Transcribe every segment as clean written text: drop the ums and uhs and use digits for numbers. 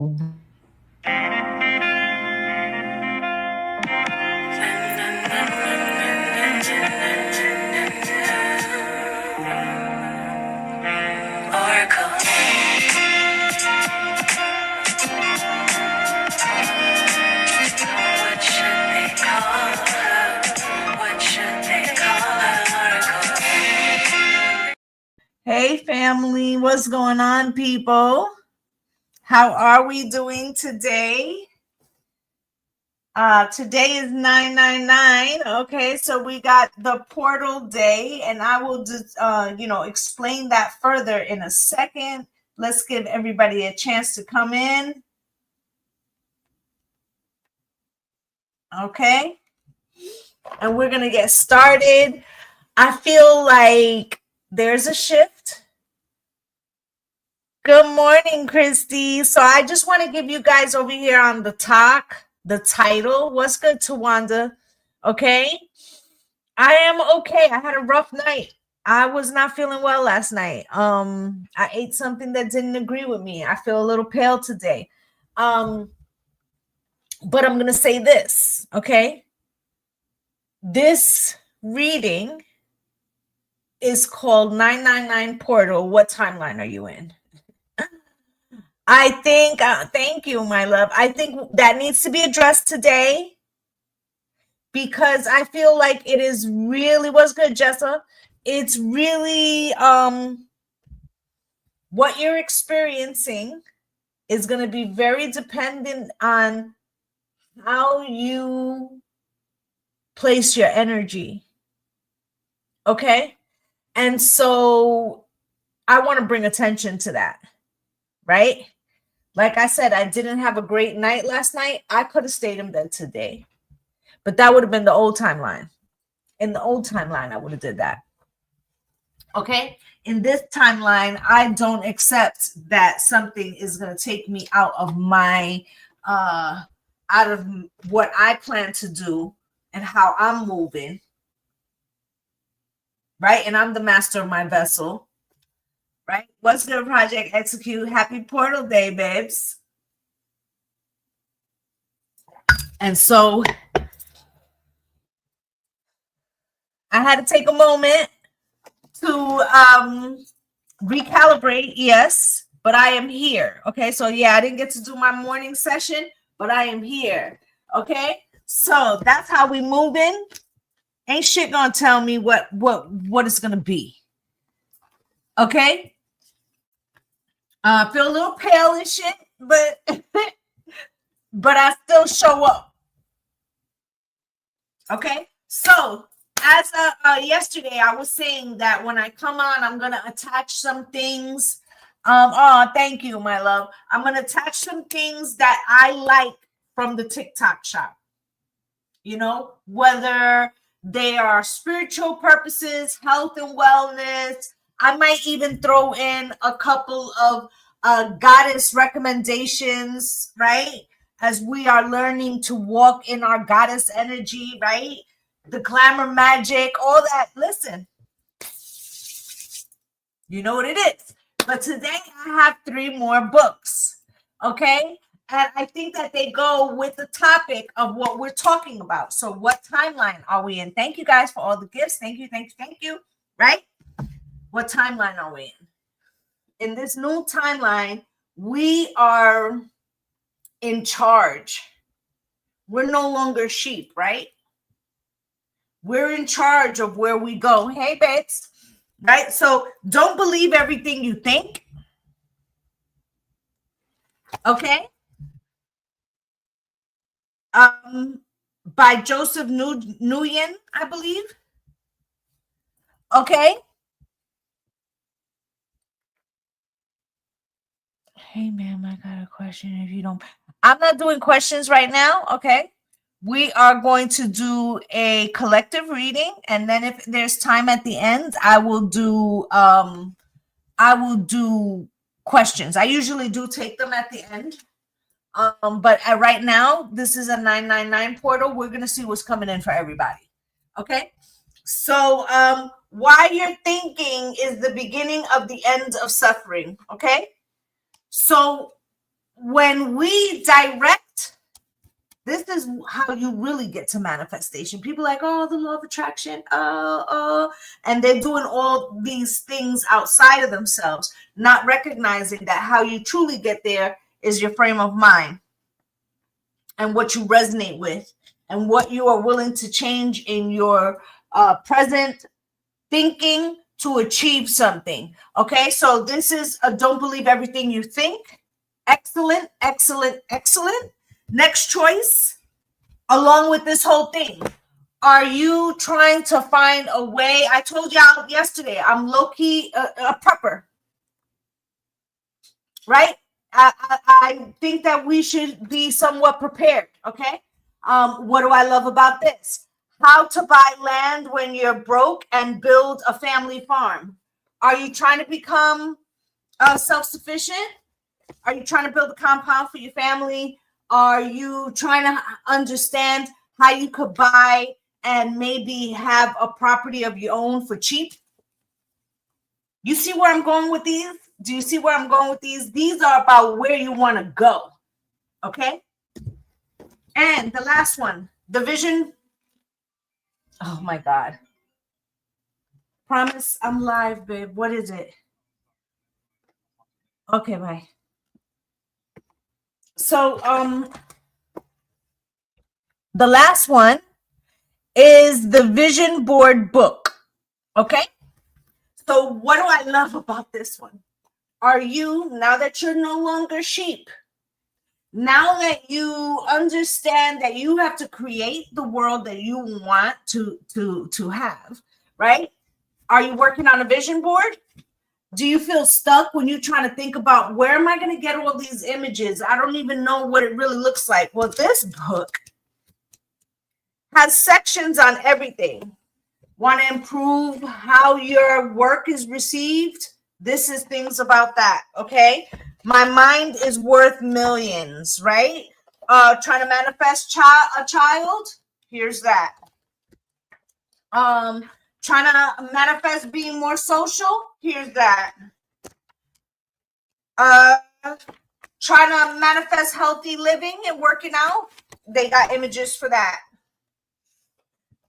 Hey family, what's going on, people? How are we doing today? Today is 999. Okay, so we got the portal day, and I will just explain that further in a second. Let's give everybody a chance to come in. Okay, and we're gonna get started. I feel like there's a shift. Good morning, Christy. So I just want to give you guys over here on the talk, the title. What's good, Tawanda? Okay. I am okay. I had a rough night. I was not feeling well last night. I ate something that didn't agree with me. I feel a little pale today. But I'm gonna say this, okay? This reading is called 999 Portal. What timeline are you in? I think, thank you, my love. I think that needs to be addressed today because I feel like it is really, what's good, Jessa? It's really, what you're experiencing is going to be very dependent on how you place your energy. Okay? And so I want to bring attention to that, right? Like I said, I didn't have a great night last night. I could have stayed in bed today, but that would have been the old timeline. In the old timeline, I would have did that. Okay? In this timeline, I don't accept that something is going to take me out of my, out of what I plan to do and how I'm moving. Right? And I'm the master of my vessel. Right? What's good, Project Execute? Happy Portal Day, babes. And so I had to take a moment to recalibrate, yes, but I am here. Okay, so yeah, I didn't get to do my morning session, but I am here. Okay, so that's how we moving. Ain't shit gonna tell me what it's gonna be. Okay, feel a little pale and shit, but but I still show up. Okay, so as yesterday, I was saying that when I come on, I'm gonna attach some things. Thank you, my love. I'm gonna attach some things that I like from the TikTok shop. You know, whether they are spiritual purposes, health and wellness. I might even throw in a couple of goddess recommendations, right? As we are learning to walk in our goddess energy, right? The glamour magic, all that. Listen, you know what it is. But today I have 3 more books, okay? And I think that they go with the topic of what we're talking about. So what timeline are we in? Thank you guys for all the gifts. Thank you. Right? What timeline are we in? In this new timeline, we are in charge. We're no longer sheep, right? We're in charge of where we go. Hey, babes. Right? So don't believe everything you think. Okay? By Joseph Nguyen, I believe. Okay? Hey, ma'am, I got a question. If you don't, I'm not doing questions right now. Okay? We are going to do a collective reading, and then if there's time at the end, I will do questions. I usually do take them at the end. But right now, this is a 999 portal. We're gonna see what's coming in for everybody. Okay. So why you're thinking is the beginning of the end of suffering. Okay. So when we direct, this is how you really get to manifestation. People are like, oh, the law of attraction, and they're doing all these things outside of themselves, not recognizing that how you truly get there is your frame of mind and what you resonate with and what you are willing to change in your present thinking to achieve something. Okay, so this is a don't believe everything you think. Excellent, excellent, excellent. Next choice, along with this whole thing, are you trying to find a way? I told y'all yesterday, I'm low-key a prepper, right? I think that we should be somewhat prepared, okay? What do I love about this? How to buy land when you're broke and build a family farm. Are you trying to become self-sufficient? Are you trying to build a compound for your family? Are you trying to understand how you could buy and maybe have a property of your own for cheap? You see where I'm going with these? Do you see where I'm going with these? These are about where you want to go. Okay. And the last one, the vision. Oh my God. Promise I'm live, babe. What is it? Okay, bye. So, the last one is the vision board book. Okay. So what do I love about this one? Are you, now that you're no longer sheep, now that you understand that you have to create the world that you want to have, right? Are you working on a vision board? Do you feel stuck when you're trying to think about where am I going to get all these images? I don't even know what it really looks like. Well, this book has sections on everything. Want to improve how your work is received? This is things about that, okay? My mind is worth millions, right? Trying to manifest a child? Here's that. Trying to manifest being more social? Here's that. Trying to manifest healthy living and working out? They got images for that.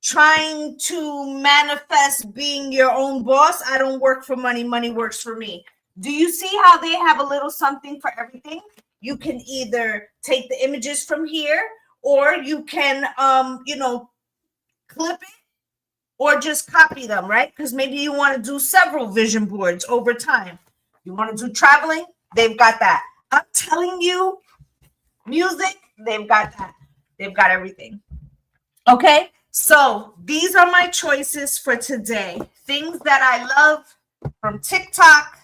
Trying to manifest being your own boss. I don't work for money. Money works for me. Do you see how they have a little something for everything? You can either take the images from here or you can, clip it or just copy them, right? Because maybe you want to do several vision boards over time. You want to do traveling? They've got that. I'm telling you, music, they've got that. They've got everything. Okay. So these are my choices for today. Things that I love from TikTok.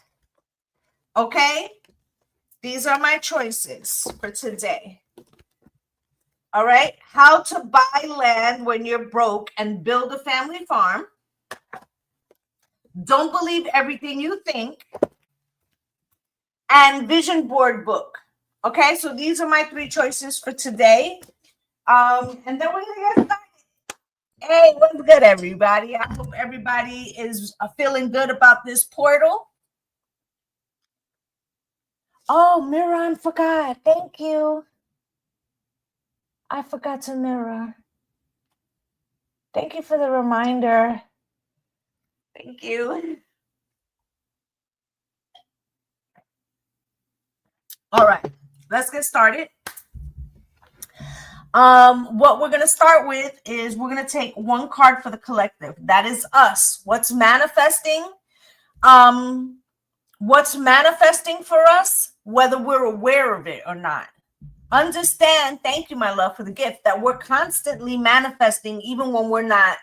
Okay. These are my choices for today. All right. How to buy land when you're broke and build a family farm. Don't believe everything you think. And vision board book. Okay. So these are my 3 choices for today. And then we're going to get started. Hey, what's good, everybody? I hope everybody is feeling good about this portal. Oh, Miran forgot. Thank you. I forgot to mirror. Thank you for the reminder. Thank you. All right, let's get started. What we're going to start with is we're going to take one card for the collective. That is us. What's manifesting? What's manifesting for us, whether we're aware of it or not. Understand, thank you, my love, for the gift, that we're constantly manifesting even when we're not,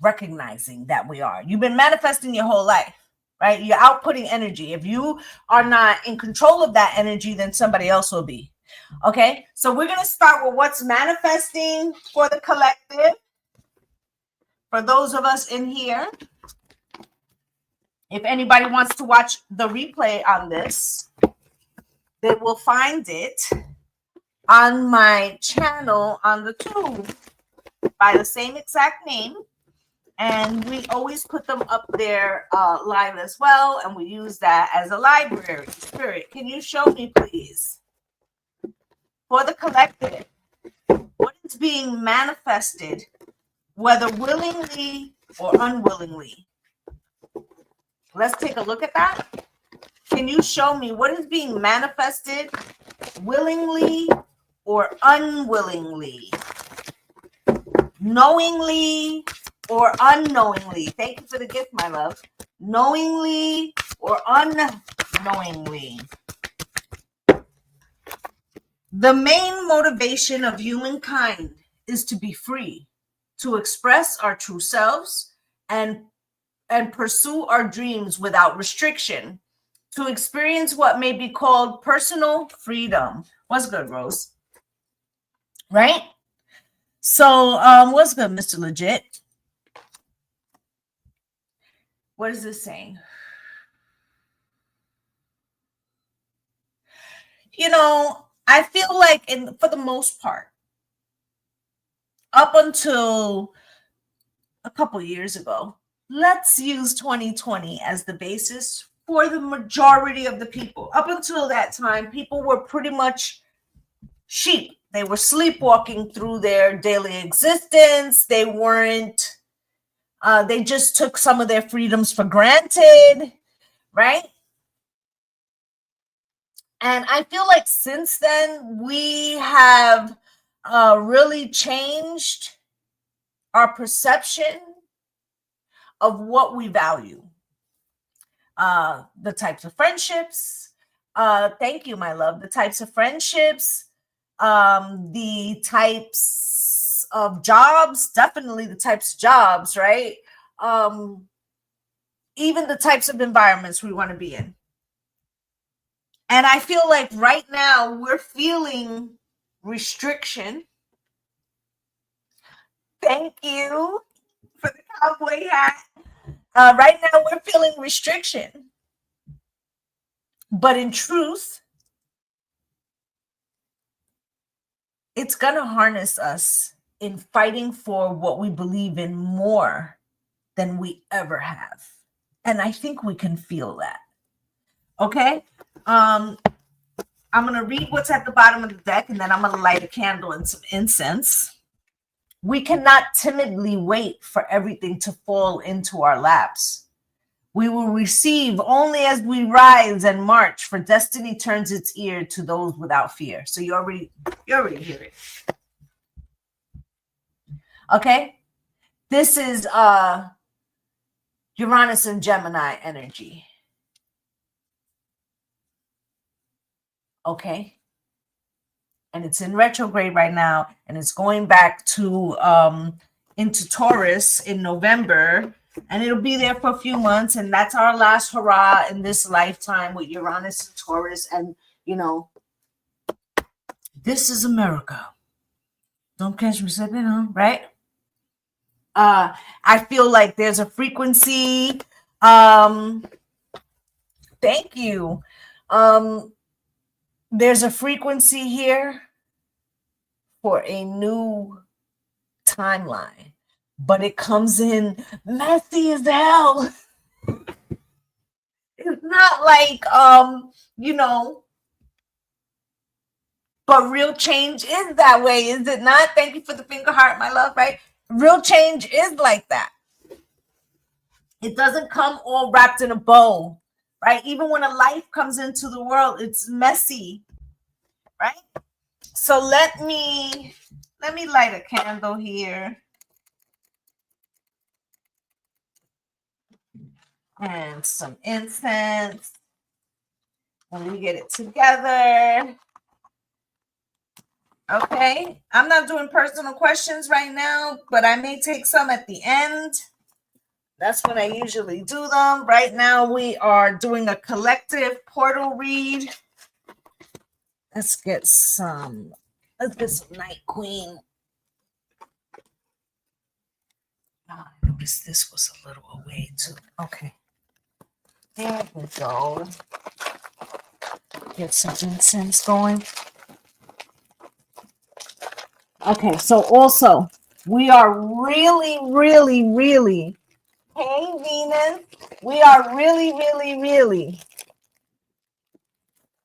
recognizing that we are. You've been manifesting your whole life, right? You're outputting energy. If you are not in control of that energy, then somebody else will be. Okay, so we're going to start with what's manifesting for the collective. For those of us in here, if anybody wants to watch the replay on this, they will find it on my channel on the tube by the same exact name. And we always put them up there live as well, and we use that as a library. Spirit, can you show me, please, for the collective, what is being manifested, whether willingly or unwillingly? Let's take a look at that. Can you show me what is being manifested willingly or unwillingly? Knowingly or unknowingly? Thank you for the gift, my love. Knowingly or unknowingly? The main motivation of humankind is to be free, to express our true selves and pursue our dreams without restriction, to experience what may be called personal freedom. What's good, Rose? Right? So, what's good, Mr. Legit? What is this saying? You know, I feel like for the most part, up until a couple years ago, let's use 2020 as the basis for the majority of the people. Up until that time, people were pretty much sheep. They were sleepwalking through their daily existence. They weren't, they just took some of their freedoms for granted, right? And I feel like since then, we have really changed our perception of what we value. The types of friendships. Thank you, my love. The types of friendships, the types of jobs, definitely the types of jobs, right? Even the types of environments we want to be in. And I feel like right now we're feeling restriction. Thank you for the cowboy hat. Right now we're feeling restriction. But in truth, it's going to harness us in fighting for what we believe in more than we ever have. And I think we can feel that. Okay? I'm going to read what's at the bottom of the deck, and then I'm going to light a candle and some incense. We cannot timidly wait for everything to fall into our laps. We will receive only as we rise and march, for destiny turns its ear to those without fear. So you already hear it. Okay? This is Uranus and Gemini energy. Okay? And it's in retrograde right now, and it's going back to into Taurus in November, and it'll be there for a few months, and that's our last hurrah in this lifetime with Uranus and Taurus. And you know, this is America. Don't catch me slipping, huh? Right? I feel like there's a frequency. Thank you. There's a frequency here for a new timeline, but it comes in messy as hell. It's not like, you know, but real change is that way, is it not? Thank you for the finger heart, my love, right? Real change is like that. It doesn't come all wrapped in a bow, right? Even when a life comes into the world, it's messy, right? So let me light a candle here. And some incense. Let me get it together. Okay. I'm not doing personal questions right now, but I may take some at the end. That's when I usually do them. Right now we are doing a collective portal read. Let's get some Night Queen. Oh, I noticed this was a little away too. Okay. There we go. Get some incense going. Okay, so also We are really, really, really, hey, Venus, we are really, really, really.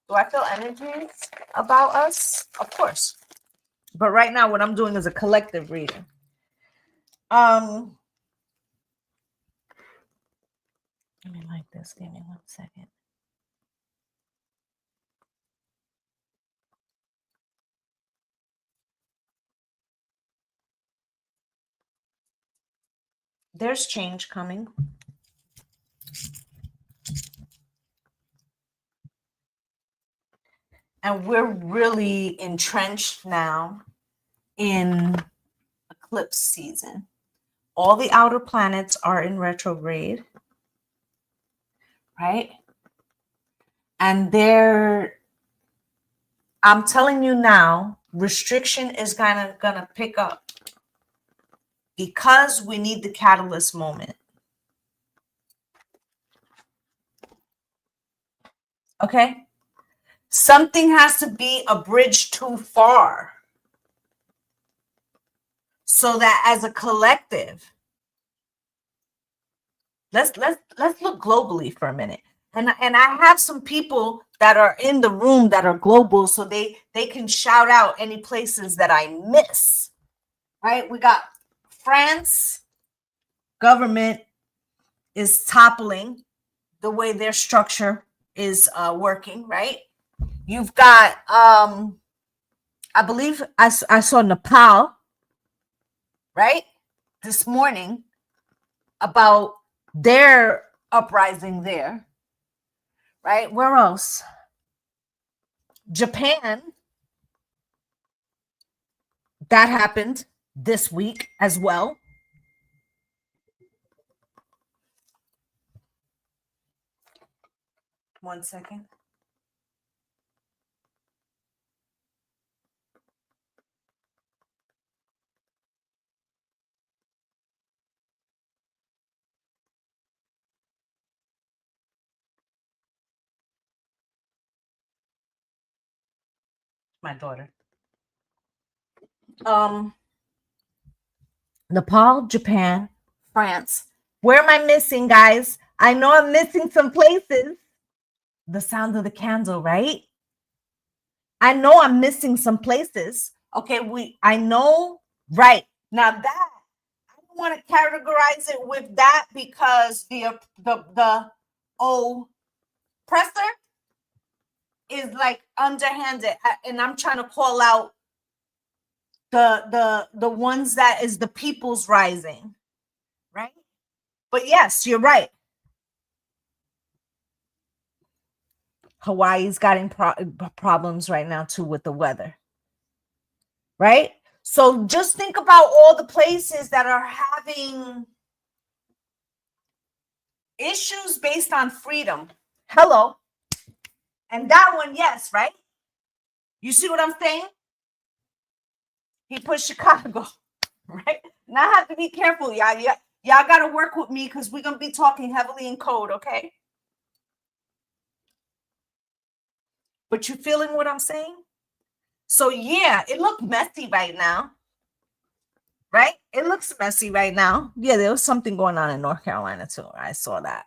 Do I feel energies about us? Of course. But right now, what I'm doing is a collective reading. Let me like this. Give me 1 second. There's change coming. And we're really entrenched now in eclipse season. All the outer planets are in retrograde, right? And I'm telling you now, restriction is gonna pick up because we need the catalyst moment. Okay? Something has to be a bridge too far so that as a collective, let's look globally for a minute. And I have some people that are in the room that are global, so they can shout out any places that I miss. Right? We got France government is toppling the way their structure is working, right? You've got I believe I saw Nepal, right, this morning about their uprising there, right? Where else? Japan, that happened this week as well. One second. My daughter. Nepal, Japan, France. Where am I missing, guys? I know I'm missing some places. The sound of the candle, right? I know I'm missing some places. Okay, I know, right. Now that I don't want to categorize it with that because the oppressor is like underhanded, and I'm trying to call out the ones that is the people's rising, right? But yes, you're right. Hawaii's got problems right now too with the weather, right? So just think about all the places that are having issues based on freedom. Hello. And that one, yes, right? You see what I'm saying? He put Chicago, right? Now I have to be careful, y'all. Y'all got to work with me because we're going to be talking heavily in code, okay? But you feeling what I'm saying? So yeah, it looked messy right now, right? It looks messy right now. Yeah, there was something going on in North Carolina too. I saw that.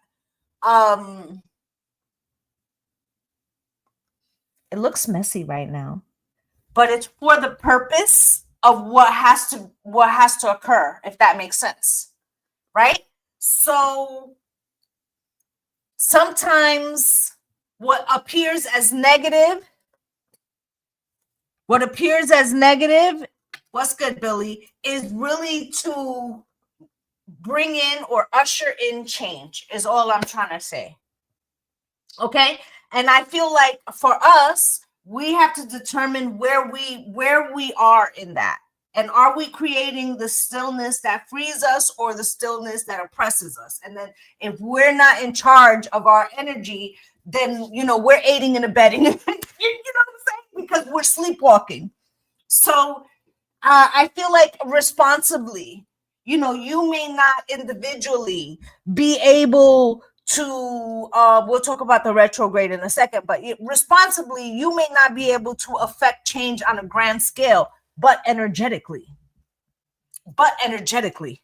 It looks messy right now, but it's for the purpose of what has to occur, if that makes sense, right? So sometimes what appears as negative, what's good, Billy, is really to bring in or usher in change, is all I'm trying to say. Okay? And I feel like for us, we have to determine where we are in that. And are we creating the stillness that frees us or the stillness that oppresses us? And then if we're not in charge of our energy, then, we're aiding and abetting. You know what I'm saying? Because we're sleepwalking. So I feel like responsibly, you may not individually be able to, we'll talk about the retrograde in a second, but responsibly, you may not be able to affect change on a grand scale, but energetically, but energetically.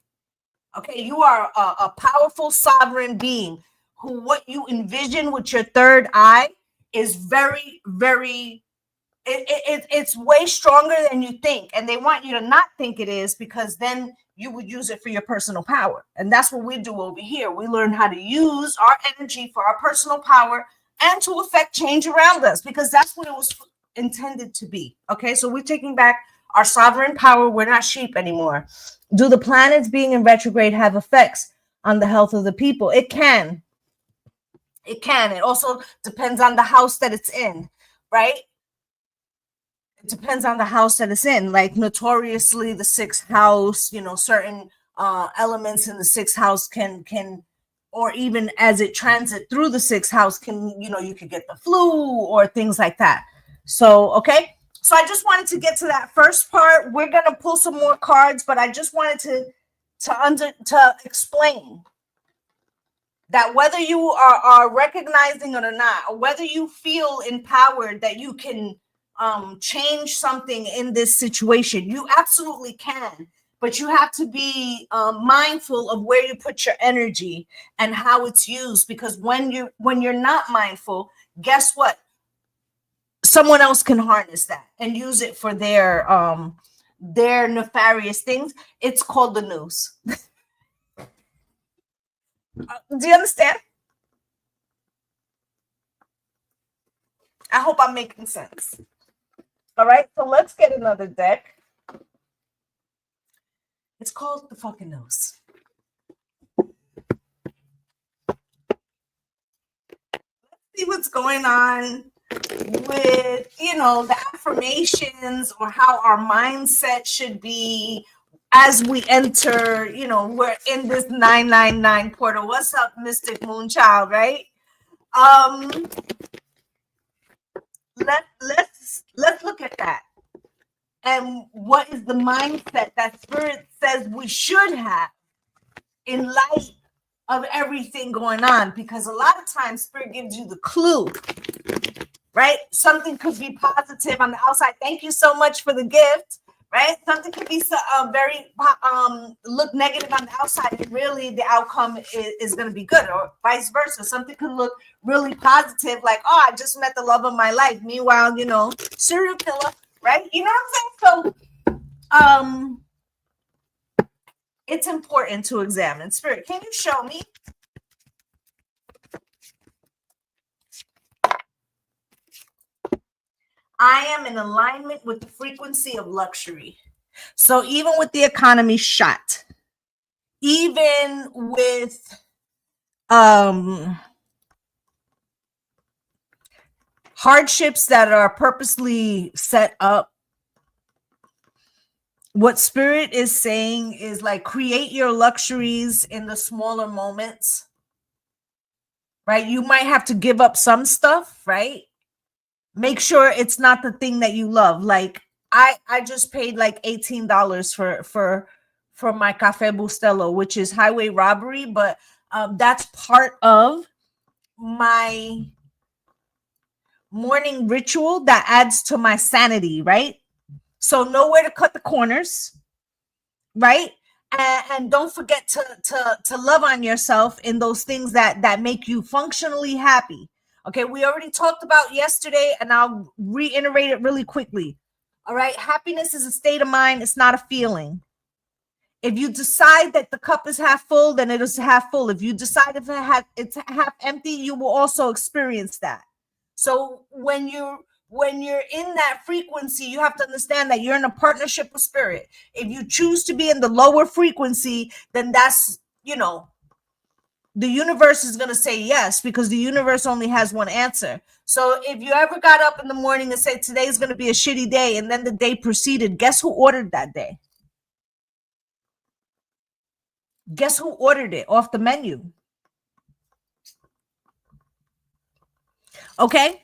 Okay, you are a powerful sovereign being who what you envision with your third eye is very, very, it's way stronger than you think. And they want you to not think it is, because then you would use it for your personal power. And that's what we do over here. We learn how to use our energy for our personal power and to affect change around us, because that's what it was intended to be. Okay, so we're taking back our sovereign power. We're not sheep anymore. Do the planets being in retrograde have effects on the health of the people? It can. It can. It also depends on the house that it's in, right? It depends on the house that it's in. Like notoriously, the sixth house, you know, certain elements in the sixth house can, or even as it transit through the sixth house, can, you know, you could get the flu or things like that. So, okay. So I just wanted to get to that first part. We're gonna pull some more cards, but I just wanted to explain that whether you are recognizing it or not, or whether you feel empowered that you can change something in this situation, you absolutely can. But you have to be mindful of where you put your energy and how it's used, because when you're not mindful, guess what? Someone else can harness that and use it for their nefarious things. It's called the news. Do you understand? I hope I'm making sense. All right, so let's get another deck. It's called the fucking news. Let's see what's going on with, you know, the affirmations or how our mindset should be as we enter, you know, we're in this 999 portal. What's up, Mystic Moonchild, right? Let's look at that. And what is the mindset that Spirit says we should have in light of everything going on? Because a lot of times Spirit gives you the clue, right? Something could be positive on the outside. Thank you so much for the gift, right? Something could be very look negative on the outside, and really the outcome is going to be good, or vice versa. Something could look really positive, like, oh, I just met the love of my life. Meanwhile, you know, serial killer, right? You know what I'm saying? So it's important to examine. Spirit, can you show me? I am in alignment with the frequency of luxury. So even with the economy shot, even with hardships that are purposely set up, what Spirit is saying is like, create your luxuries in the smaller moments, right? You might have to give up some stuff, right? Make sure it's not the thing that you love. Like I just paid like $18 for my Cafe Bustelo, which is highway robbery, but that's part of my morning ritual that adds to my sanity, right? So know where to cut the corners, right? And don't forget to love on yourself in those things that make you functionally happy. Okay, we already talked about yesterday, and I'll reiterate it really quickly. All right, happiness is a state of mind, it's not a feeling. If you decide that the cup is half full, then it is half full. If you decide if it's half empty, you will also experience that. So when you're in that frequency, you have to understand that you're in a partnership with Spirit. If you choose to be in the lower frequency, then that's, you know, the universe is going to say yes, because the universe only has one answer. So if you ever got up in the morning and said, today's going to be a shitty day, and then the day proceeded, guess who ordered that day? Guess who ordered it off the menu? Okay.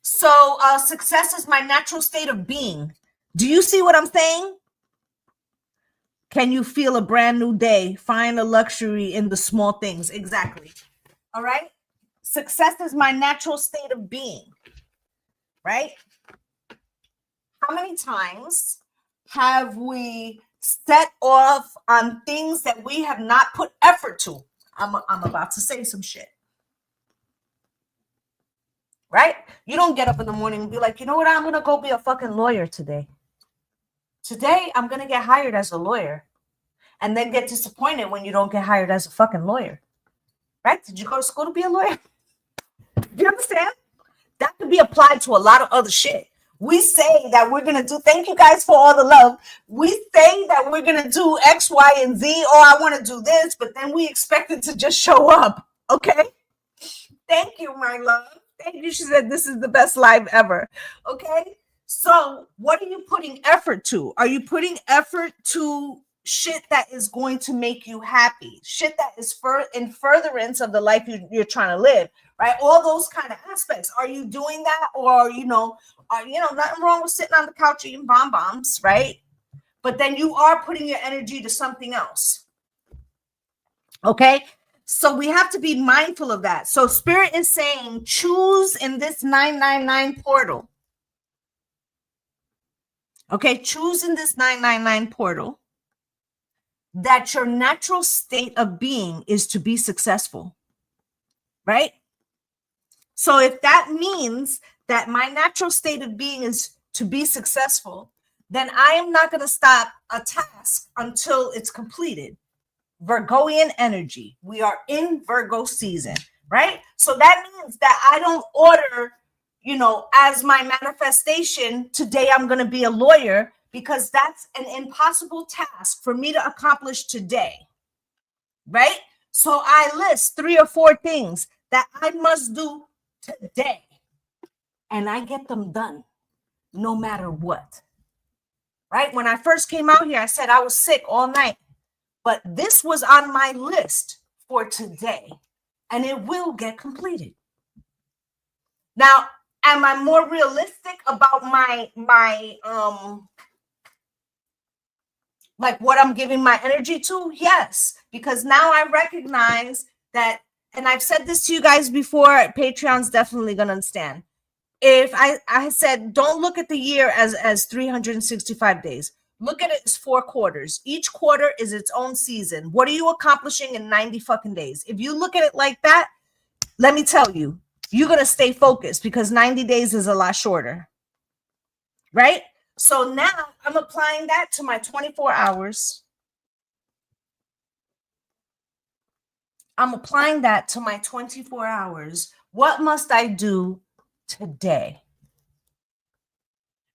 So success is my natural state of being. Do you see what I'm saying? Can you feel a brand new day? Find a luxury in the small things. Exactly. All right. Success is my natural state of being. Right? How many times have we set off on things that we have not put effort to. I'm about to say some shit. Right? You don't get up in the morning and be like, you know what? I'm going to go be a fucking lawyer today. Today, I'm going to get hired as a lawyer. And then get disappointed when you don't get hired as a fucking lawyer. Right? Did you go to school to be a lawyer? Do you understand? That could be applied to a lot of other shit. We say that we're going to do, thank you guys for all the love. We say that we're going to do X, Y, and Z. Oh, I want to do this, but then we expect it to just show up. Okay? Thank you, my love. Thank you. She said, this is the best live ever. Okay? So what are you putting effort to? Are you putting effort to shit that is going to make you happy? Shit that is in furtherance of the life you're trying to live, right? All those kind of aspects. Are you doing that? Or, nothing wrong with sitting on the couch eating bonbons, right? But then you are putting your energy to something else. Okay? So we have to be mindful of that. So Spirit is saying, choose in this 999 portal. Okay, choose in this 999 portal that your natural state of being is to be successful, right? So if that means that my natural state of being is to be successful, then I am not going to stop a task until it's completed. Virgoian energy. We are in Virgo season, right? So that means that I don't order, as my manifestation, today I'm going to be a lawyer, because that's an impossible task for me to accomplish today, right? So I list 3 or 4 things that I must do today, and I get them done no matter what, right? When I first came out here, I said I was sick all night, but this was on my list for today, and it will get completed. Now, am I more realistic about my like what I'm giving my energy to? Yes, because now I recognize that, and I've said this to you guys before, Patreon's definitely going to understand. If I said, don't look at the year as 365 days. Look at it as 4 quarters. Each quarter is its own season. What are you accomplishing in 90 fucking days? If you look at it like that, let me tell you, you're going to stay focused, because 90 days is a lot shorter, right? So now I'm applying that to my 24 hours. I'm applying that to my 24 hours. What must I do today?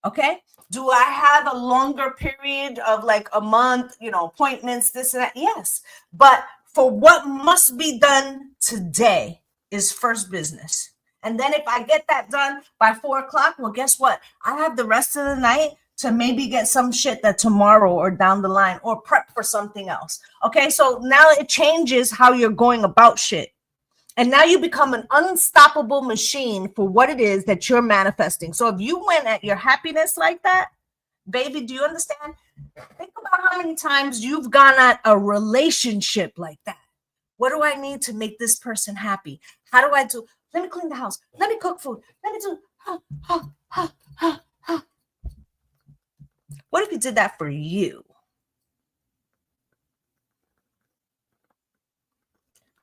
Okay. Do I have a longer period of like a month, appointments, this and that? Yes. But for what must be done today is first business. And then if I get that done by 4:00, well, guess what? I have the rest of the night to maybe get some shit that tomorrow or down the line, or prep for something else. Okay. So now it changes how you're going about shit. And now you become an unstoppable machine for what it is that you're manifesting. So if you went at your happiness like that, baby, do you understand? Think about how many times you've gone at a relationship like that. What do I need to make this person happy? How do I do? Let me clean the house. Let me cook food. Let me do. What if you did that for you?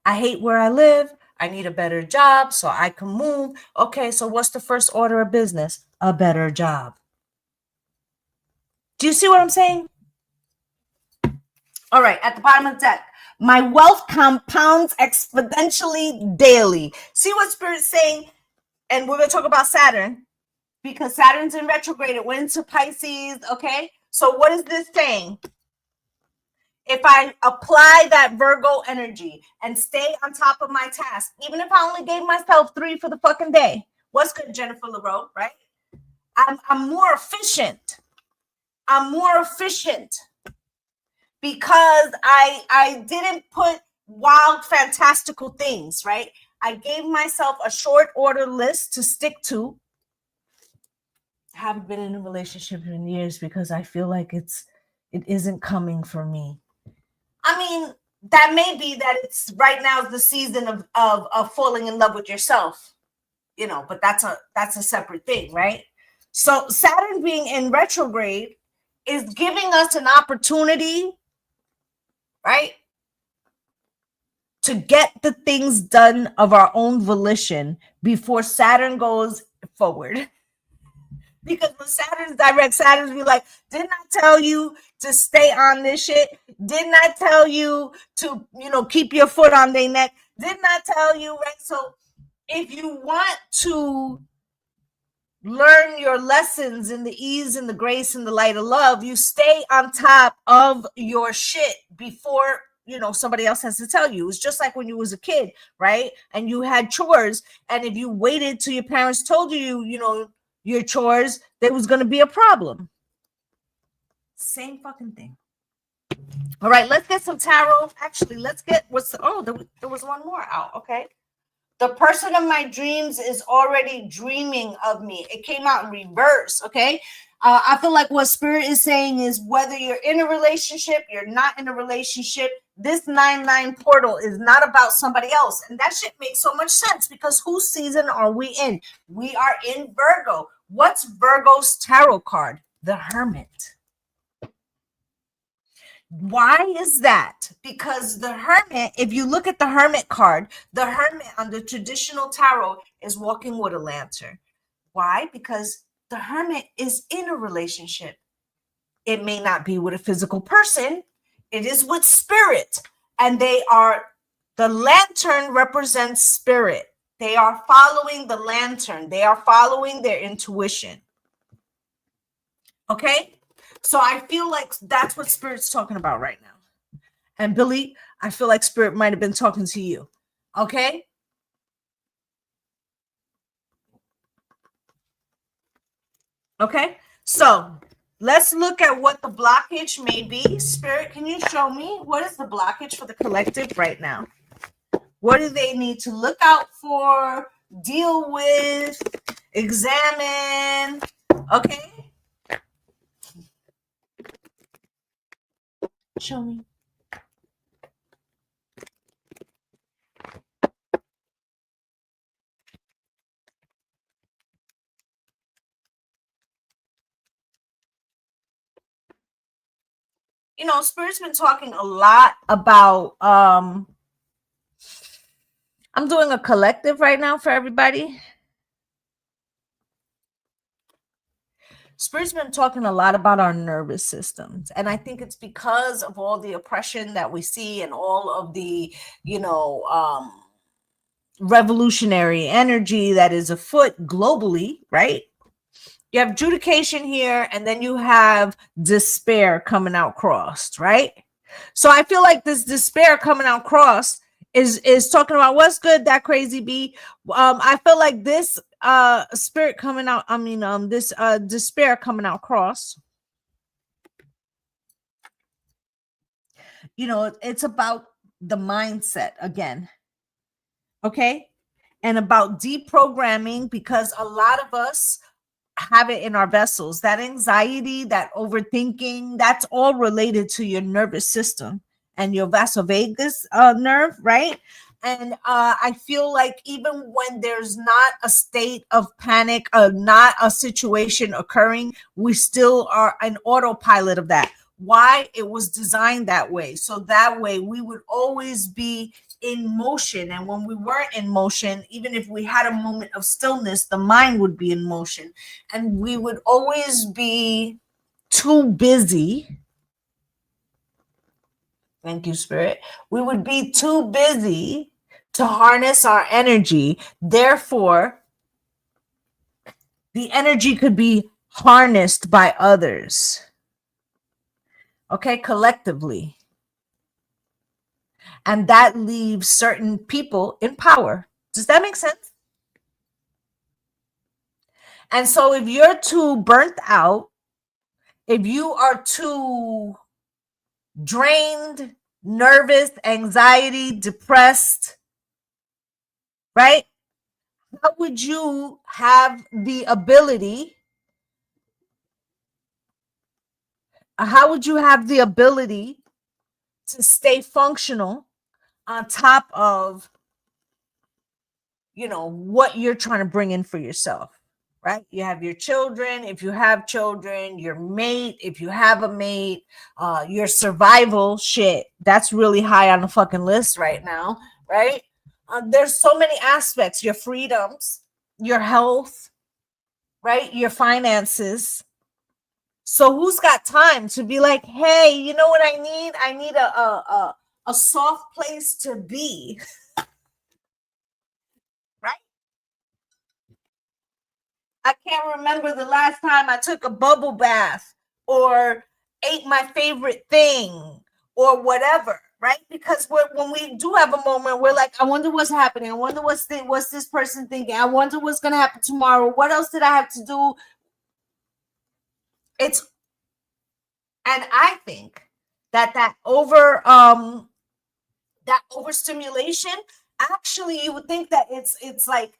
I hate where I live. I need a better job so I can move. Okay, so what's the first order of business? A better job. Do you see what I'm saying? All right, at the bottom of the deck, my wealth compounds exponentially daily. See what Spirit's saying? And we're going to talk about Saturn, because Saturn's in retrograde. It went into Pisces, okay? So what is this saying? If I apply that Virgo energy and stay on top of my task, even if I only gave myself 3 for the fucking day, what's good, Jennifer LaRoe, right? I'm more efficient. I'm more efficient because I didn't put wild, fantastical things, right? I gave myself a short order list to stick to. I haven't been in a relationship in years because I feel like it isn't coming for me. I mean, that may be that it's right now the season of falling in love with yourself, but that's a separate thing, right? So Saturn being in retrograde is giving us an opportunity, right, to get the things done of our own volition before Saturn goes forward. Because when Saturn's direct, Saturn's be like, didn't I tell you to stay on this shit? Didn't I tell you to, keep your foot on their neck? Didn't I tell you, right? So if you want to learn your lessons in the ease and the grace and the light of love, you stay on top of your shit before somebody else has to tell you. It's just like when you was a kid, right? And you had chores, and if you waited till your parents told you, your chores, there was going to be a problem. Same fucking thing. All right, let's get some tarot. Actually, let's get there was one more out. Okay. The person of my dreams is already dreaming of me. It came out in reverse. Okay. I feel like what Spirit is saying is whether you're in a relationship, you're not in a relationship, this 9-9 portal is not about somebody else. And that shit makes so much sense because whose season are we in? We are in Virgo. What's Virgo's tarot card? The Hermit. Why is that? Because the Hermit, if you look at the Hermit card, the Hermit on the traditional tarot is walking with a lantern. Why? Because the Hermit is in a relationship. It may not be with a physical person. It is with spirit. And the lantern represents spirit. They are following the lantern. They are following their intuition. Okay? So I feel like that's what Spirit's talking about right now. And Billy, I feel like Spirit might have been talking to you. Okay? Okay? So let's look at what the blockage may be. Spirit, can you show me what is the blockage for the collective right now? What do they need to look out for, deal with, examine? Okay? Show me. Spirit's been talking a lot about I'm doing a collective right now for everybody. Spirit's been talking a lot about our nervous systems. And I think it's because of all the oppression that we see and all of the, revolutionary energy that is afoot globally, right? You have judication here, and then you have despair coming out crossed, right? So I feel like this despair coming out crossed is talking about what's good, that crazy bee. I feel like this spirit coming out, this despair coming out cross. It's about the mindset again. Okay? And about deprogramming, because a lot of us have it in our vessels. That anxiety, that overthinking, that's all related to your nervous system and your vasovagus nerve, right? And I feel like even when there's not a state of panic, not a situation occurring, we still are an autopilot of that. Why? It was designed that way. So that way we would always be in motion. And when we weren't in motion, even if we had a moment of stillness, the mind would be in motion. And we would always be too busy. Thank you, Spirit. We would be too busy to harness our energy. Therefore, the energy could be harnessed by others. Okay, collectively. And that leaves certain people in power. Does that make sense? And so if you're too burnt out, if you are too drained, nervous, anxiety, depressed, right? How would you have the ability? How would you have the ability to stay functional on top of, what you're trying to bring in for yourself? right? You have your children, if you have children, your mate, if you have a mate, your survival shit. That's really high on the fucking list right now, right? There's so many aspects, your freedoms, your health, right? Your finances. So who's got time to be like, hey, you know what I need? I need a soft place to be, right? I can't remember the last time I took a bubble bath or ate my favorite thing or whatever, right? Because when we do have a moment, we're like, I wonder what's happening. I wonder what's this person thinking. I wonder what's going to happen tomorrow. What else did I have to do? It's, and I think that overstimulation, actually, you would think that it's like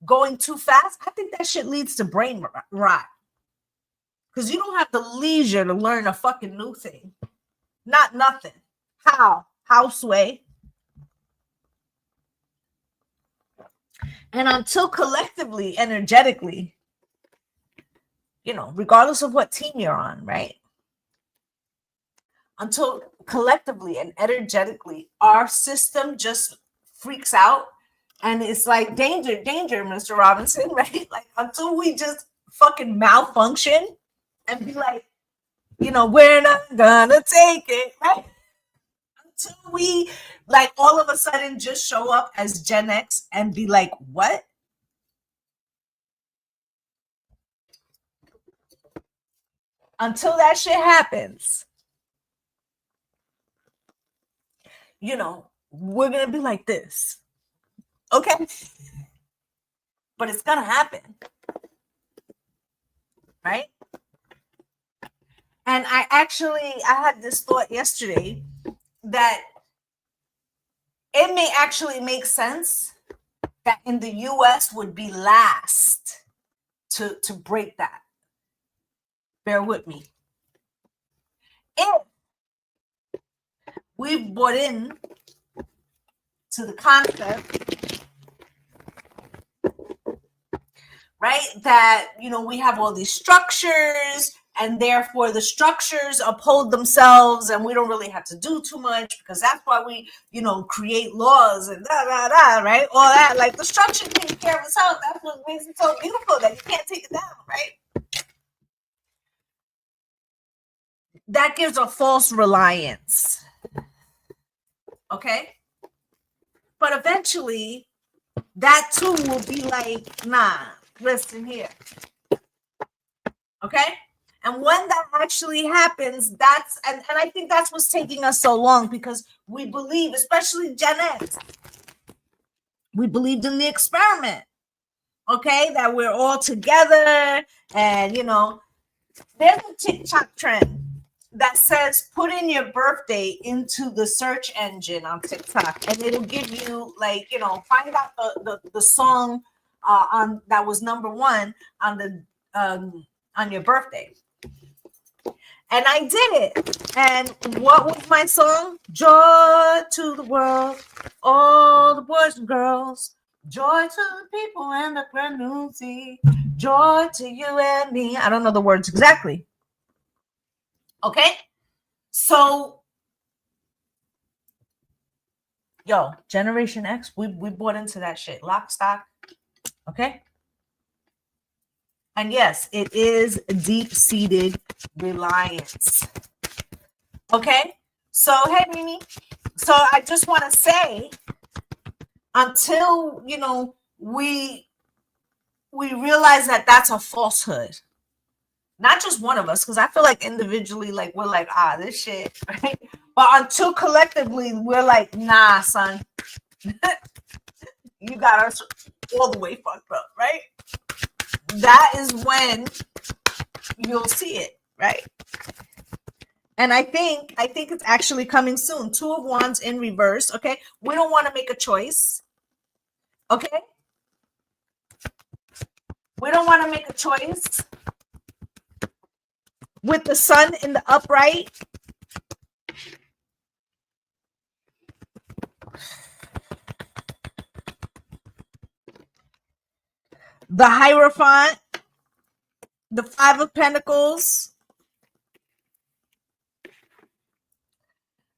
going too fast. I think that shit leads to brain rot, because you don't have the leisure to learn a fucking new thing. Not nothing. How Sway? And until collectively, energetically, regardless of what team you're on, right? Until collectively and energetically, our system just freaks out and it's like danger, danger, Mr. Robinson, right? Like until we just fucking malfunction and be like, we're not gonna take it, right? Until we like all of a sudden just show up as Gen X and be like, what? Until that shit happens, we're gonna be like this. Okay? But it's gonna happen. Right? And I had this thought yesterday that it may actually make sense that in the US would be last to break that. Bear with me. If we've bought in to the concept, right, that we have all these structures and therefore the structures uphold themselves and we don't really have to do too much, because that's why we create laws and right, all that, like the structure takes care of itself. That's what makes it so beautiful, that you can't take it down, right? That gives a false reliance. Okay, but eventually that too will be like, nah, listen here. Okay. And when that actually happens, and I think that's what's taking us so long, because we believe, especially Gen X, we believed in the experiment. Okay, that we're all together, and there's a TikTok trend that says put in your birthday into the search engine on TikTok, and it'll give you find out the song on that was number one on your birthday. And I did it. And what was my song? Joy to the world, all the boys and girls. Joy to the people and the brand new sea. Joy to you and me. I don't know the words exactly. Okay? So, Generation X, we bought into that shit. Lock, stock. Okay? And yes, it is deep-seated reliance. Okay? So, hey, Mimi. So I just want to say, until, we realize that that's a falsehood, not just one of us, because I feel like individually, like, we're like, this shit, right? But until collectively, we're like, nah, son, you got us all the way fucked up, right? That is when you'll see it, right? And I think it's actually coming soon. Two of Wands in reverse. Okay, we don't want to make a choice. Okay, we don't want to make a choice. With the sun in the upright, the Hierophant, the Five of Pentacles.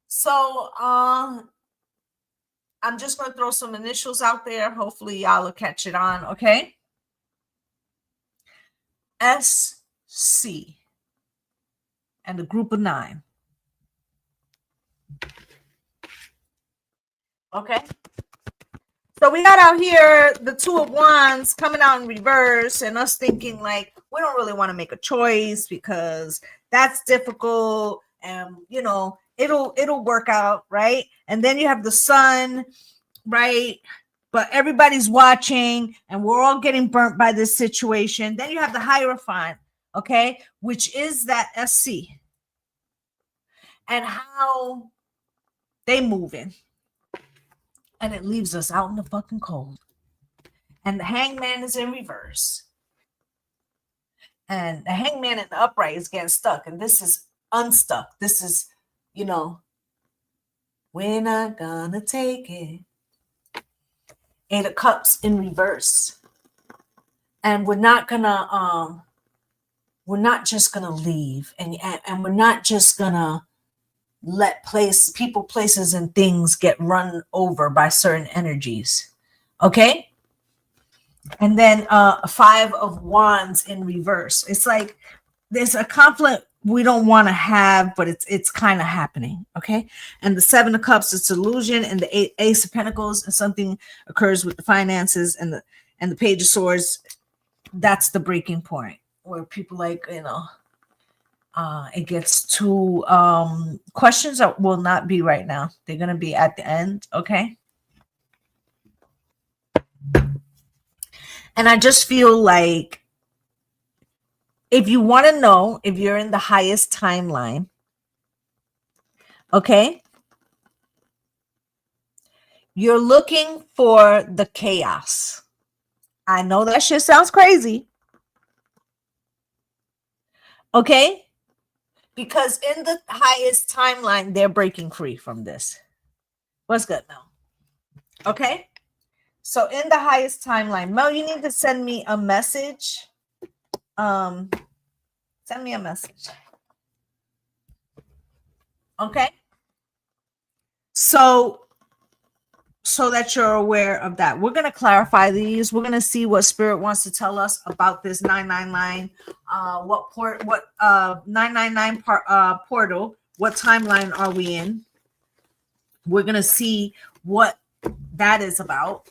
So I'm just going to throw some initials out there. Hopefully y'all will catch it on, okay? SC and the group of 9. Okay? So we got out here the Two of Wands coming out in reverse, and us thinking like we don't really want to make a choice because that's difficult, and you know it'll work out, right? And then you have the Sun, right? But everybody's watching, and we're all getting burnt by this situation. Then you have the Hierophant, okay, which is that SC, and how they moving. And it leaves us out in the fucking cold. And the Hangman is in reverse. And the Hangman in the upright is getting stuck. And this is unstuck. This is, you know, we're not gonna take it. 8 of Cups in reverse. And we're not just gonna leave. And we're not just gonna let people, places, and things get run over by certain energies. Okay? And then 5 of Wands in reverse. It's like there's a conflict we don't want to have, but it's kind of happening. Okay? And the 7 of Cups, it's illusion, and the Ace of Pentacles, and something occurs with the finances, and the Page of Swords. That's the breaking point where people like, you know, it gets to questions that will not be right now. They're going to be at the end. Okay. And I just feel like if you want to know if you're in the highest timeline, okay, you're looking for the chaos. I know that shit sounds crazy. Okay. Because in the highest timeline, they're breaking free from this. What's good, Mel? Okay. So in the highest timeline, Mel, you need to send me a message. Send me a message. Okay. So that you're aware of that. We're going to clarify these. We're going to see what Spirit wants to tell us about this 999. What 999 portal, what timeline are we in? We're going to see what that is about.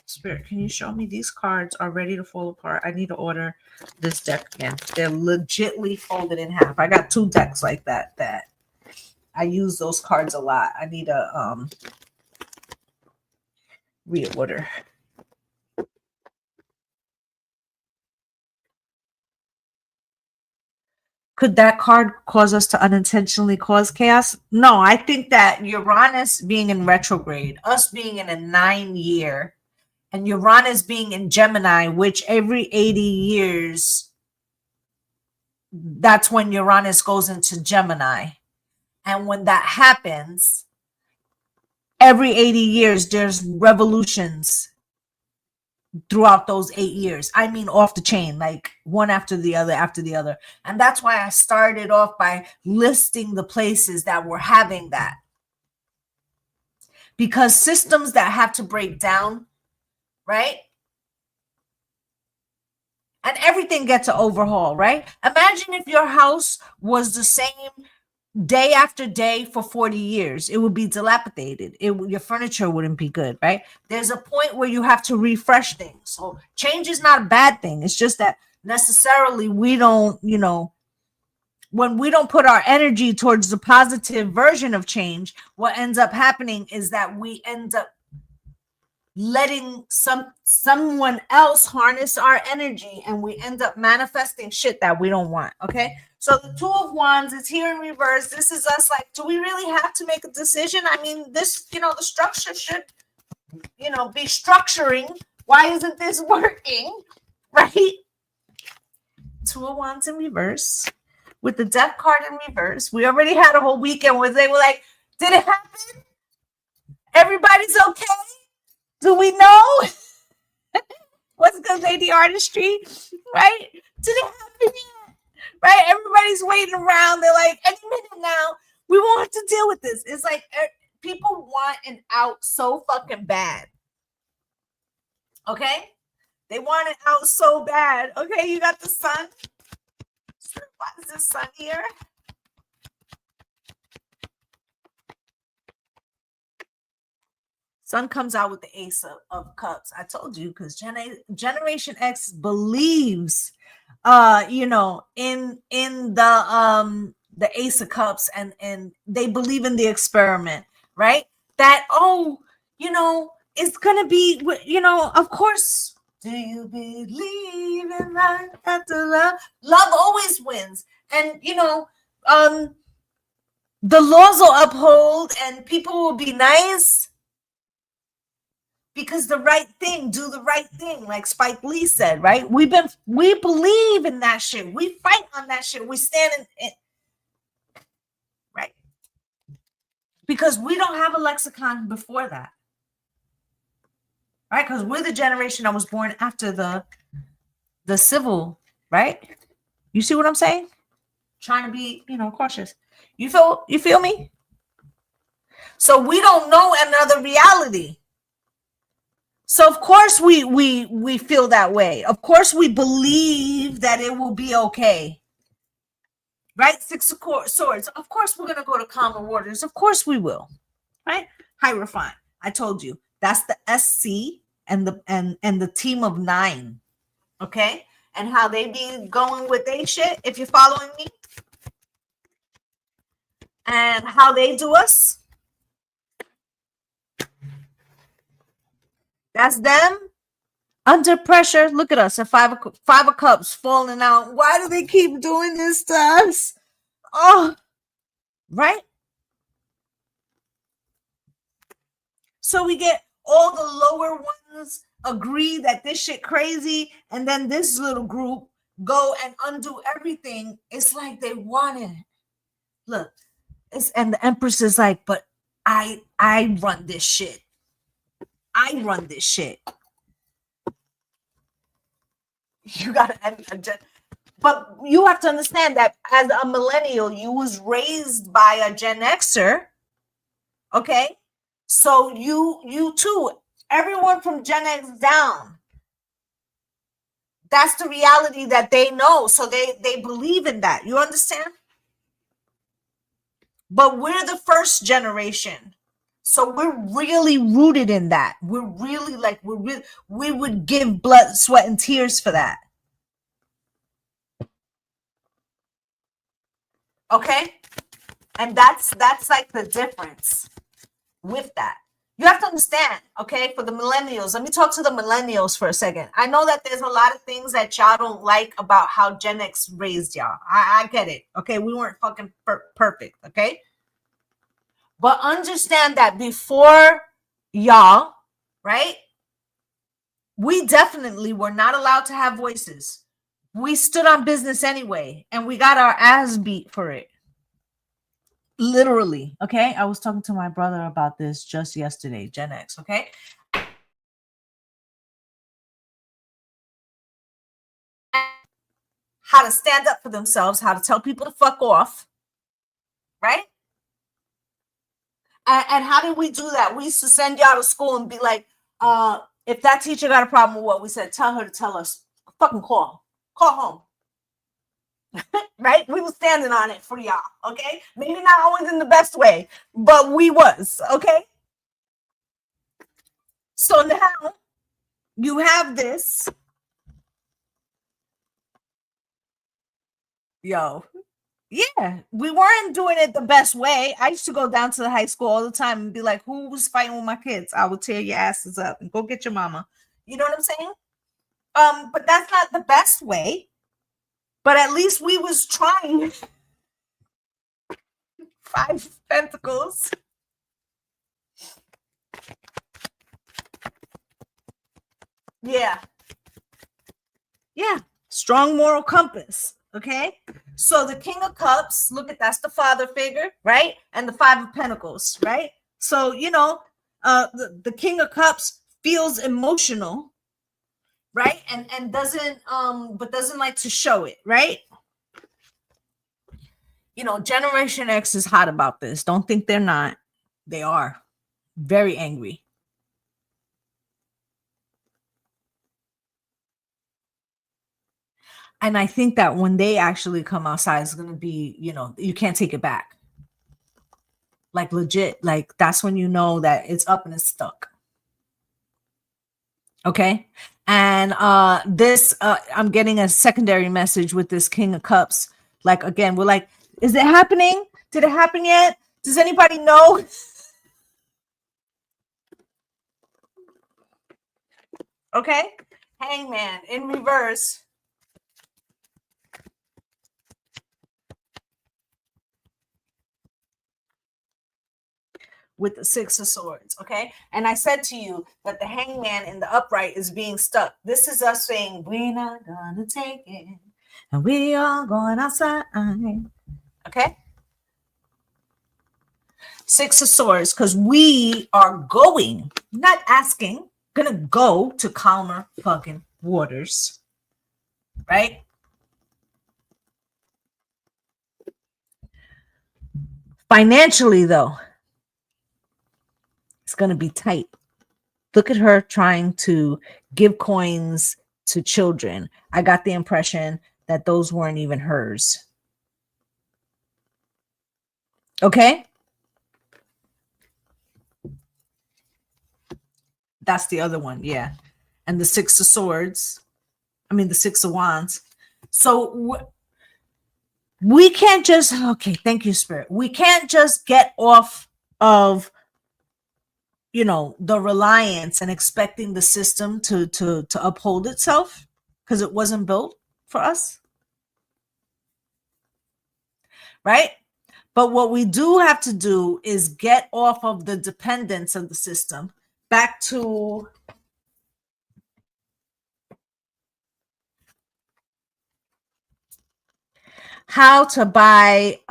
Spirit, can you show me these cards are ready to fall apart? I need to order this deck again. They're legitly folded in half. I got 2 decks like that I use those cards a lot. I need a reorder. Could that card cause us to unintentionally cause chaos? No, I think that Uranus being in retrograde, us being in a 9-year, and Uranus being in Gemini, which every 80 years, that's when Uranus goes into Gemini. And when that happens, every 80 years, there's revolutions throughout those 8 years. I mean, off the chain, like one after the other. And that's why I started off by listing the places that were having that. Because systems that have to break down, right? And everything gets an overhaul, right? Imagine if your house was the same day after day for 40 years. It would be dilapidated. Your furniture wouldn't be good, right? There's a point where you have to refresh things. So change is not a bad thing. It's just that necessarily we don't, you know, when we don't put our energy towards the positive version of change, what ends up happening is that we end up letting someone else harness our energy, and we end up manifesting shit that we don't want. Okay. So the 2 of Wands is here in reverse. This is us like, do we really have to make a decision? I mean, this, you know, the structure should, you know, be structuring. Why isn't this working? Right? 2 of Wands in reverse with the Death card in reverse. We already had a whole weekend where they were like, did it happen? Everybody's okay? Do we know what's going to be the artistry? Right? Did it happen yet? Right? Everybody's waiting around. They're like, any minute now, we won't have to deal with this. It's like people want an out so fucking bad. Okay? They want it out so bad. Okay, you got the sun. Why is the sun here? Sun comes out with the Ace of Cups. I told you, because Generation X believes in the Ace of Cups, and they believe in the experiment, right? That it's gonna be, of course. Do you believe in life after love? Love always wins. And the laws will uphold and people will be nice. Because the right thing, do the right thing, like Spike Lee said, right? We believe in that shit. We fight on that shit. We stand in it, right? Because we don't have a lexicon before that, right? Because we're the generation that was born after the civil, right? You see what I'm saying? Trying to be, cautious. You feel me? So we don't know another reality. So of course we feel that way. Of course we believe that it will be okay. Right? Six of Swords. Of course we're going to go to calmer waters. Of course we will. Right? Hierophant. I told you. That's the SC and the team of 9. Okay? And how they be going with their shit, if you're following me. And how they do us. That's them under pressure. Look at us at five of Cups falling out. Why do they keep doing this to us? Oh, right. So we get all the lower ones agree that this shit crazy, and then this little group go and undo everything. It's like they want it. Look, and the Empress is like, but I run this shit. I run this shit. You gotta, but you have to understand that as a millennial, you was raised by a Gen Xer. Okay, so you too. Everyone from Gen X down. That's the reality that they know. So they believe in that. You understand? But we're the first generation. So we're really rooted in that. We're really like, we would give blood, sweat, and tears for that. Okay? And that's like the difference with that. You have to understand, okay, for the millennials. Let me talk to the millennials for a second. I know that there's a lot of things that y'all don't like about how Gen X raised y'all. I get it, okay? We weren't fucking perfect, okay? But understand that before y'all, right, we definitely were not allowed to have voices. We stood on business anyway, and we got our ass beat for it. Literally, okay? I was talking to my brother about this just yesterday, Gen X, okay? How to stand up for themselves, how to tell people to fuck off, right? And how did we do that? We used to send y'all to school and be like, if that teacher got a problem with what we said, tell her to tell us. Fucking call home. Right? We were standing on it for y'all, okay? Maybe not always in the best way, but we was, okay? So now you have this. Yo. Yeah, we weren't doing it the best way. I used to go down to the high school all the time and be like, who was fighting with my kids? I would tear your asses up and go get your mama. You know what I'm saying? But that's not the best way. But at least we was trying. 5 Pentacles. Yeah. Yeah. Strong moral compass. Okay. So the King of Cups, look at that's the father figure, right? And the 5 of Pentacles, right? So, the King of Cups feels emotional, right? And doesn't but doesn't like to show it, right? You know, Generation X is hot about this. Don't think they're not. They are very angry. And I think that when they actually come outside, it's going to be, you know, you can't take it back. Like legit, like that's when you know that it's up and it's stuck. Okay. And this I'm getting a secondary message with this King of Cups. Like again, we're like, is it happening? Did it happen yet? Does anybody know? Okay. Hangman in reverse. With the Six of Swords, okay? And I said to you that the Hangman in the upright is being stuck. This is us saying, we're not gonna take it, and we are going outside, okay? Six of Swords, because we are going, not asking, gonna go to calmer fucking waters, right? Financially, though, it's going to be tight. Look at her trying to give coins to children. I got the impression that those weren't even hers. Okay? That's the other one, yeah. And the Six of Swords. I mean, the Six of Wands. So we can't just, okay, thank you, Spirit. We can't just get off of, you know, the reliance and expecting the system to uphold itself because it wasn't built for us, right? But what we do have to do is get off of the dependence of the system back to how to buy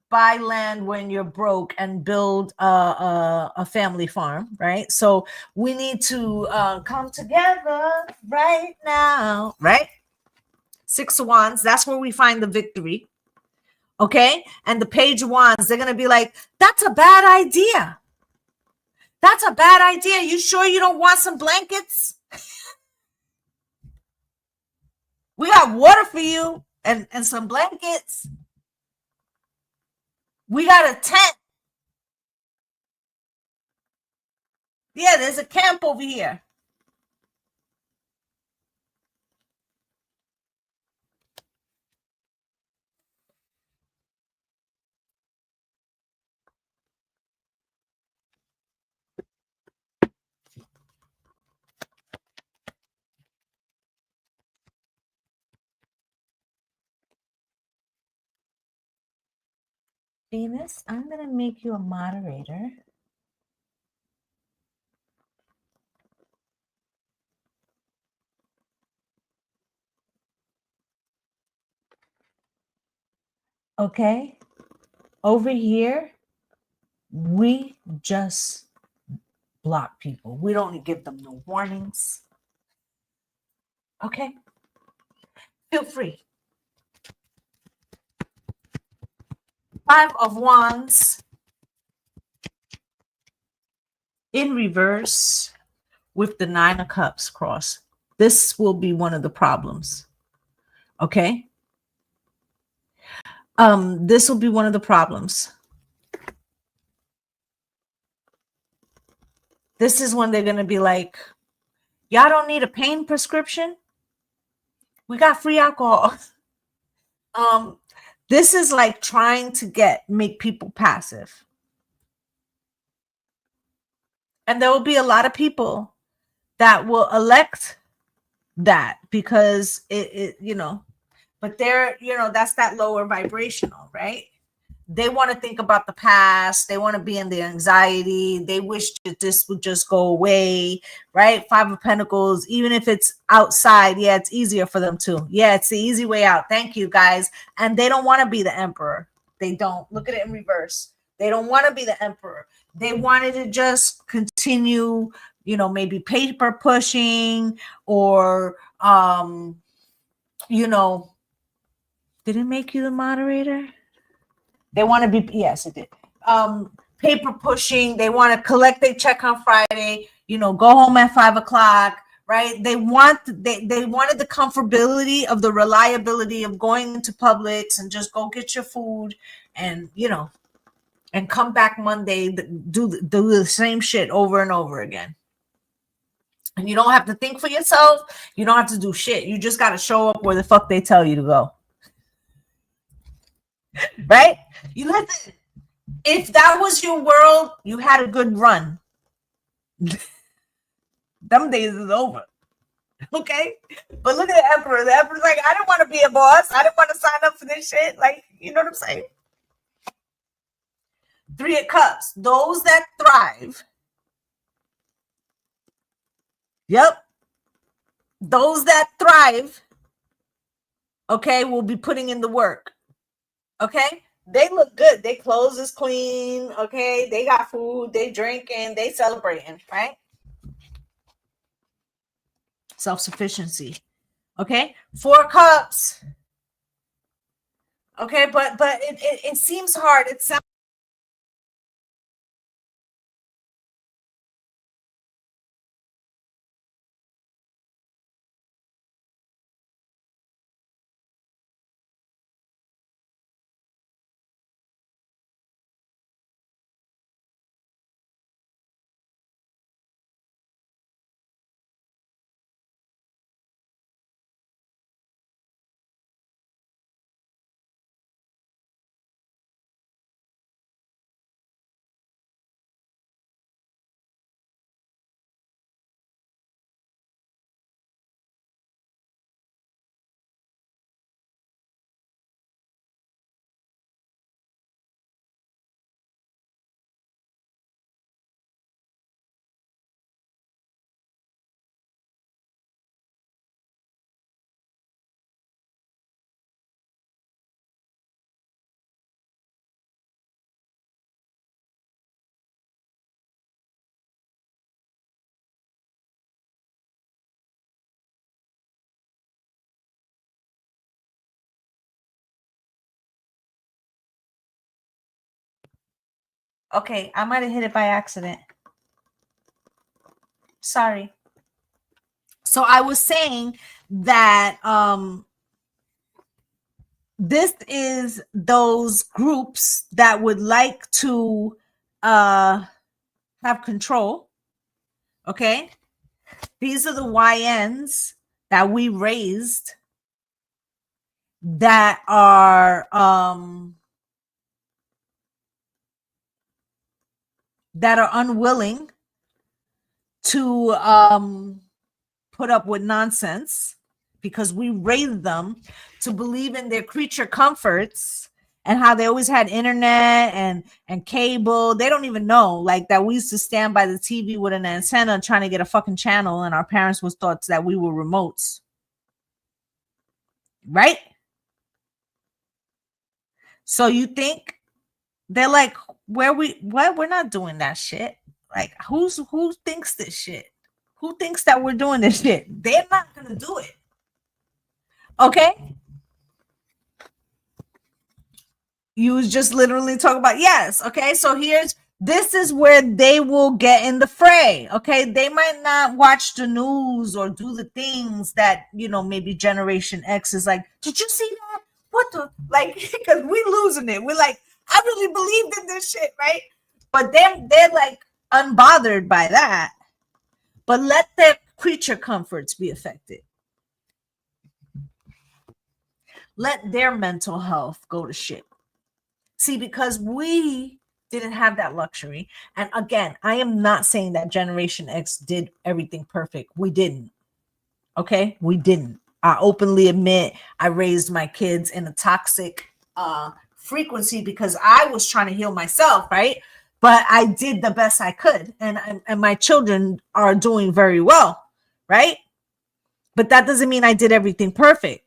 buy land when you're broke and build a family farm, right? So we need to come together right now, right? Six of Wands, that's where we find the victory, okay? And the Page of Wands, they're going to be like, that's a bad idea. That's a bad idea. You sure you don't want some blankets? We got water for you and some blankets. We got a tent. Yeah, there's a camp over here. Venus, I'm going to make you a moderator. Okay. Over here, we just block people. We don't give them no warnings. Okay. Feel free. Five of Wands in reverse with the Nine of Cups cross. This will be one of the problems. Okay. This will be one of the problems. This is when they're going to be like, y'all don't need a pain prescription. We got free alcohol. This is like trying to make people passive. And there will be a lot of people that will elect that because it you know, but they're, you know, that's that lower vibrational, right? They want to think about the past. They want to be in the anxiety. They wish that this would just go away, right? Five of Pentacles, even if it's outside, yeah, it's easier for them too. Yeah, it's the easy way out. Thank you, guys. And they don't want to be the emperor. They don't. Look at it in reverse. They don't want to be the emperor. They wanted to just continue, maybe paper pushing or, did it make you the moderator? They want to be, yes, it did. Paper pushing. They want to collect their check on Friday, go home at 5:00, right? They wanted the comfortability of the reliability of going into Publix and just go get your food and, and come back Monday, do the same shit over and over again. And you don't have to think for yourself. You don't have to do shit. You just got to show up where the fuck they tell you to go. Right? You listen. If that was your world, you had a good run. Them days is over. Okay? But look at the Emperor. The Emperor's like, I don't want to be a boss. I don't want to sign up for this shit. Like, you know what I'm saying? Three of Cups. Those that thrive. Yep. Those that thrive, okay, will be putting in the work. Okay? They look good. Their clothes is clean. Okay? They got food. They drinking. They celebrating. Right? Self-sufficiency. Okay? 4 Cups. Okay? But it seems hard. It sounds okay. I might have hit it by accident. Sorry. So I was saying that this is those groups that would like to have control. Okay? These are the YNs that we raised that are unwilling to put up with nonsense, because we raised them to believe in their creature comforts and how they always had internet and cable. They don't even know, like, that we used to stand by the TV with an antenna trying to get a fucking channel, and our parents was thought that we were remotes. Right? So you think they're like, we're not doing that shit. Like, who thinks this shit? Who thinks that we're doing this shit? They're not going to do it. Okay? You was just literally talking about, yes. Okay? So this is where they will get in the fray. Okay? They might not watch the news or do the things that, maybe Generation X is like, did you see that? What the, like, because we losing it. We're like, I really believed in this shit, right? But they're like unbothered by that. But let their creature comforts be affected. Let their mental health go to shit. See, because we didn't have that luxury. And again, I am not saying that Generation X did everything perfect. We didn't. Okay? We didn't. I openly admit I raised my kids in a toxic frequency because I was trying to heal myself, right? But I did the best I could, and my children are doing very well, right? But that doesn't mean I did everything perfect,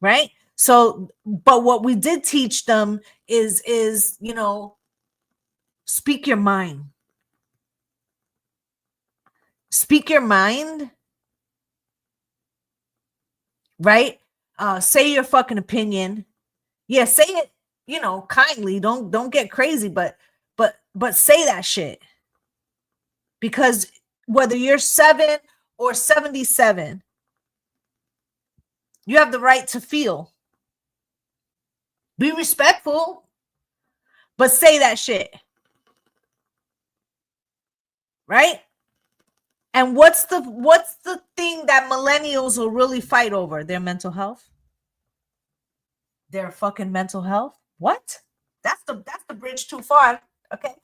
right? So, but what we did teach them is Speak your mind. Speak your mind, right? Say your fucking opinion. Yeah, say it, kindly. Don't get crazy, but say that shit. Because whether you're 7 or 77, you have the right to feel. Be respectful, but say that shit. Right? And what's the thing that millennials will really fight over? Their mental health? Their fucking mental health? What? That's the bridge too far. Okay.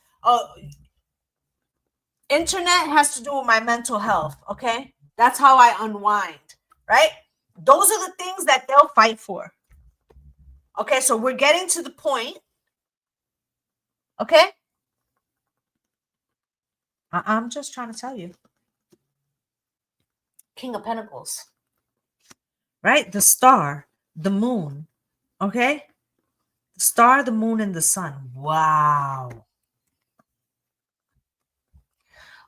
Internet has to do with my mental health. Okay. That's how I unwind. Right? Those are the things that they'll fight for. Okay, so we're getting to the point. Okay? I'm just trying to tell you. King of Pentacles. Right? The star, the moon. Okay? The star, the moon, and the sun. Wow.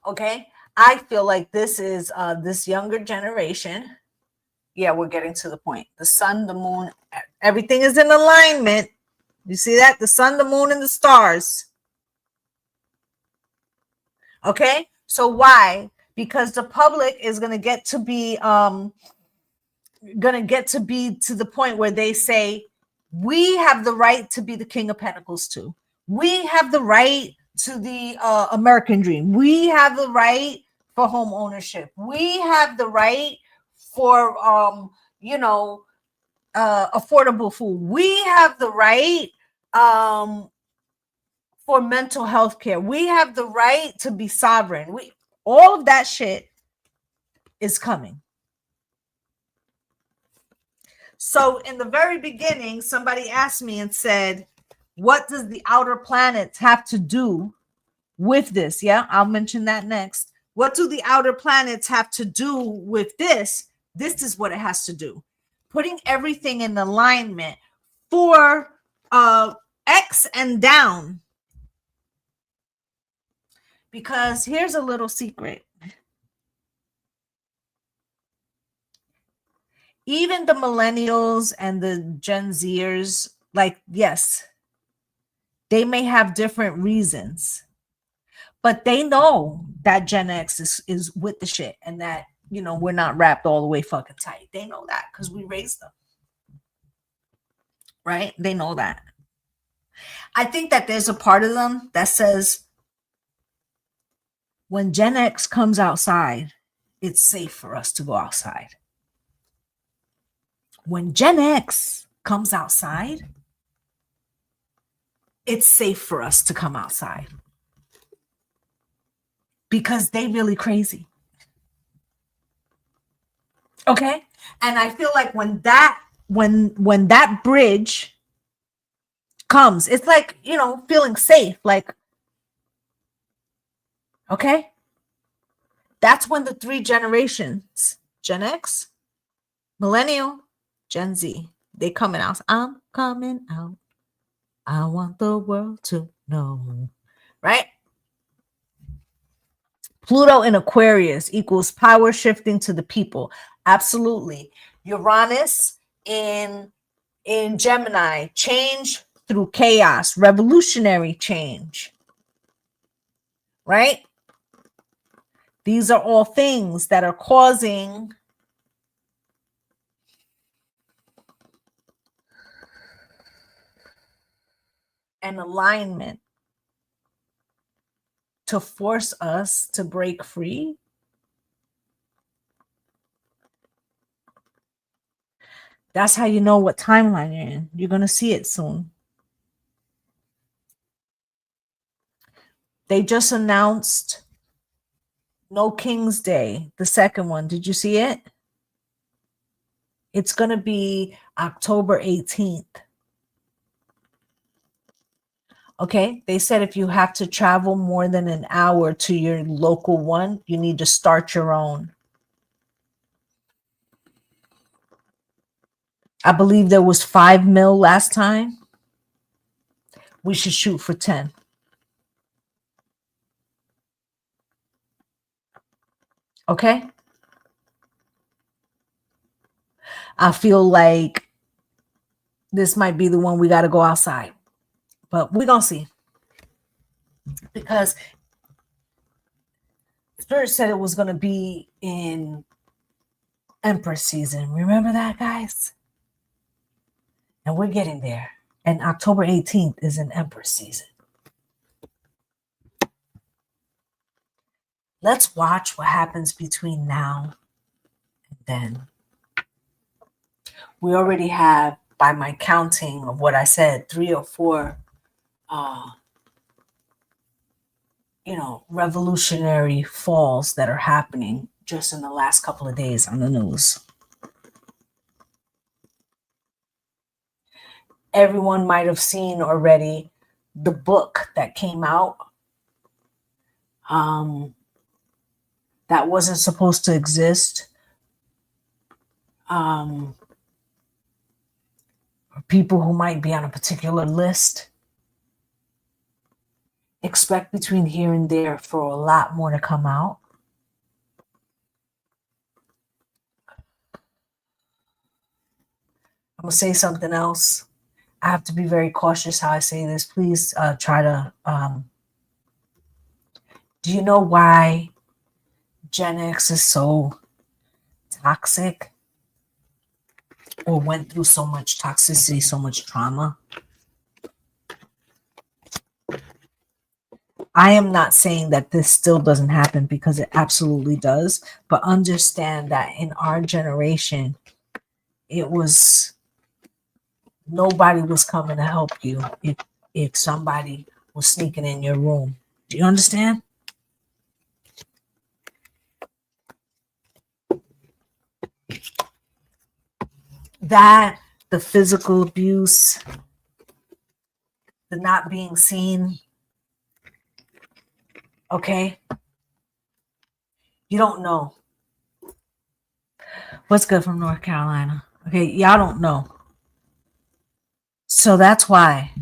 Okay? I feel like this is this younger generation. Yeah, we're getting to the point. The sun, the moon, everything is in alignment. You see that? The sun, the moon, and the stars. Okay? So why? Because the public is going to get to be to the point where they say, we have the right to be the King of Pentacles too. We have the right to the American dream. We have the right for home ownership. We have the right for affordable food. We have the right for mental health care. We have the right to be sovereign. All of that shit is coming. So in the very beginning, somebody asked me and said, what does the outer planets have to do with this? Yeah, I'll mention that next. What do the outer planets have to do with this? This is what it has to do. Putting everything in alignment for X and down. Because here's a little secret. Even the millennials and the Gen Zers, like, yes, they may have different reasons, but they know that Gen X is with the shit and that, we're not wrapped all the way fucking tight. They know that because we raised them. Right? They know that. I think that there's a part of them that says, when Gen X comes outside, it's safe for us to go outside. When Gen X comes outside, it's safe for us to come outside. Because they really crazy. Okay? And I feel like when that bridge comes, it's like, feeling safe. Like, okay? That's when the 3 generations, Gen X, Millennial, Gen Z, they coming out. I'm coming out. I want the world to know. Right? Pluto in Aquarius equals power shifting to the people. Absolutely. Uranus in Gemini, change through chaos, revolutionary change. Right? These are all things that are causing an alignment to force us to break free. That's how you know what timeline you're in. You're going to see it soon. They just announced No King's Day, the second one. Did you see it? It's going to be October 18th. Okay, they said if you have to travel more than an hour to your local one, you need to start your own. I believe there was 5 mil last time. We should shoot for 10. Okay? I feel like this might be the one we got to go outside. But we're going to see. Because Spirit said it was going to be in Empress season. Remember that, guys? And we're getting there. And October 18th is in Empress season. Let's watch what happens between now and then. We already have, by my counting of what I said, 3 or 4 revolutionary falls that are happening just in the last couple of days on the news. Everyone might have seen already the book that came out that wasn't supposed to exist. People who might be on a particular list. Expect between here and there for a lot more to come out. I'm going to say something else. I have to be very cautious how I say this. Please try to... do you know why Gen X is so toxic? Or went through so much toxicity, so much trauma? I am not saying that this still doesn't happen, because it absolutely does. But understand that in our generation, it was... nobody was coming to help you if somebody was sneaking in your room. Do you understand? That, the physical abuse, the not being seen. Okay? You don't know. What's good from North Carolina? Okay, y'all don't know. So that's why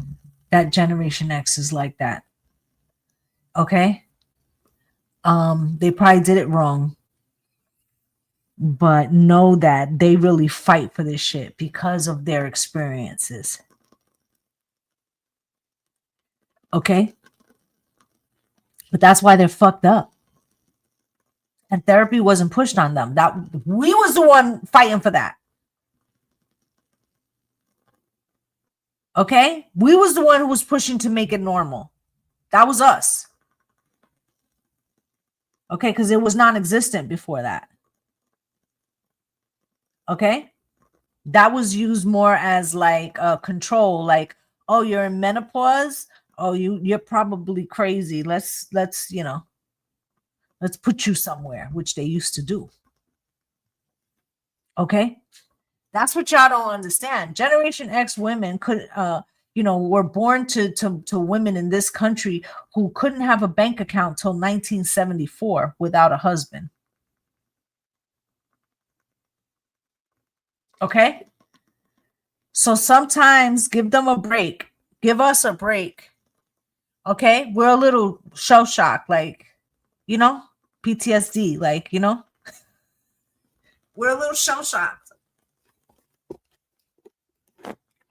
that Generation X is like that. Okay? They probably did it wrong. But know that they really fight for this shit because of their experiences. Okay? But that's why they're fucked up. And therapy wasn't pushed on them. That we was the one fighting for that. Okay? We was the one who was pushing to make it normal. That was us. Okay? Because it was non-existent before that. Okay? That was used more as like control. Like, oh, you're in menopause. Oh, you're probably crazy. Let's let's put you somewhere, which they used to do. Okay? That's what y'all don't understand. Generation X women could were born to women in this country who couldn't have a bank account till 1974 without a husband. Okay? So sometimes give them a break. Give us a break. Okay? We're a little shell shocked, like, PTSD, like, we're a little shell shocked.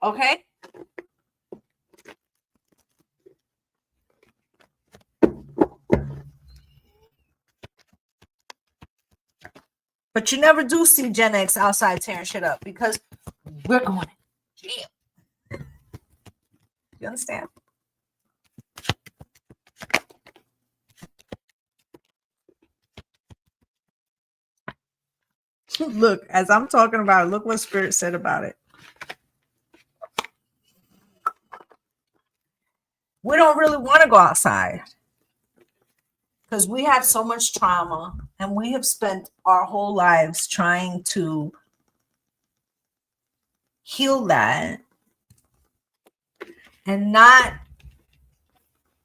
Okay? But you never do see Gen X outside tearing shit up because we're going to jail. You understand? Look, as I'm talking about it, look what Spirit said about it. We don't really want to go outside because we have so much trauma and we have spent our whole lives trying to heal that and not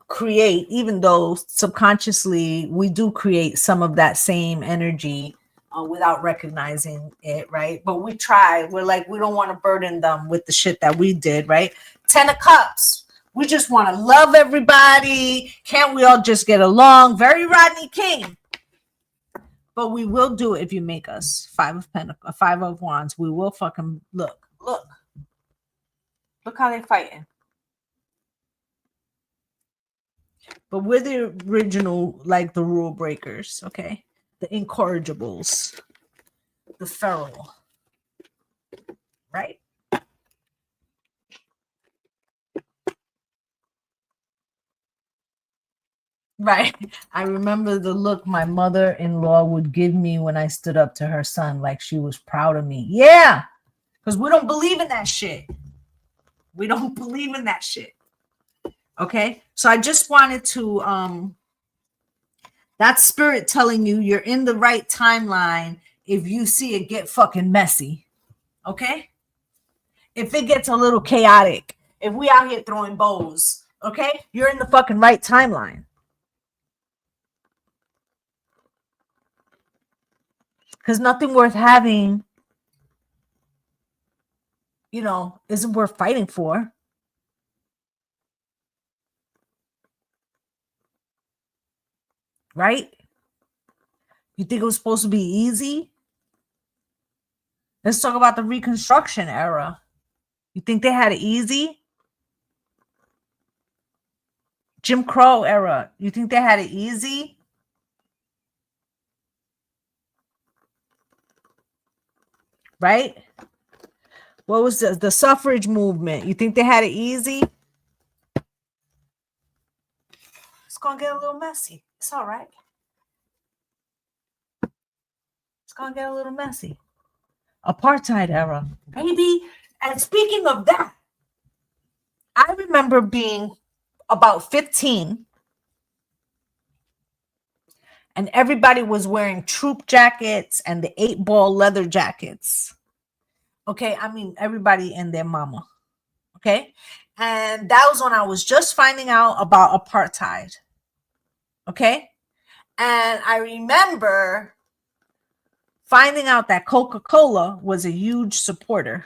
create, even though subconsciously we do create some of that same energy without recognizing it, right? But we try. We're like, we don't want to burden them with the shit that we did, right? 10 of Cups. We just want to love everybody. Can't we all just get along? Very Rodney King. But we will do it if you make us five of wands. We will fucking look how they fighting. But we're the original, like the rule breakers, okay? The incorrigibles, the feral, right? Right. I remember the look my mother-in-law would give me when I stood up to her son, like she was proud of me. Yeah, because we don't believe in that shit. We don't believe in that shit. Okay, so I just wanted to that spirit telling you you're in the right timeline if you see it get fucking messy. Okay, if it gets a little chaotic, if we out here throwing bows, okay, you're in the fucking right timeline. Because nothing worth having, you know, isn't worth fighting for. Right? You think it was supposed to be easy? Let's talk about the Reconstruction era. You think they had it easy? Jim Crow era. You think they had it easy? Right? What was the suffrage movement? You think they had it easy? It's gonna get a little messy. It's all right. It's gonna get a little messy. Apartheid era, baby. And speaking of that, I remember being about 15 and everybody was wearing troop jackets and the 8-ball leather jackets. Okay, I mean everybody and their mama. Okay, and that was when I was just finding out about apartheid. Okay, and I remember finding out that Coca-Cola was a huge supporter.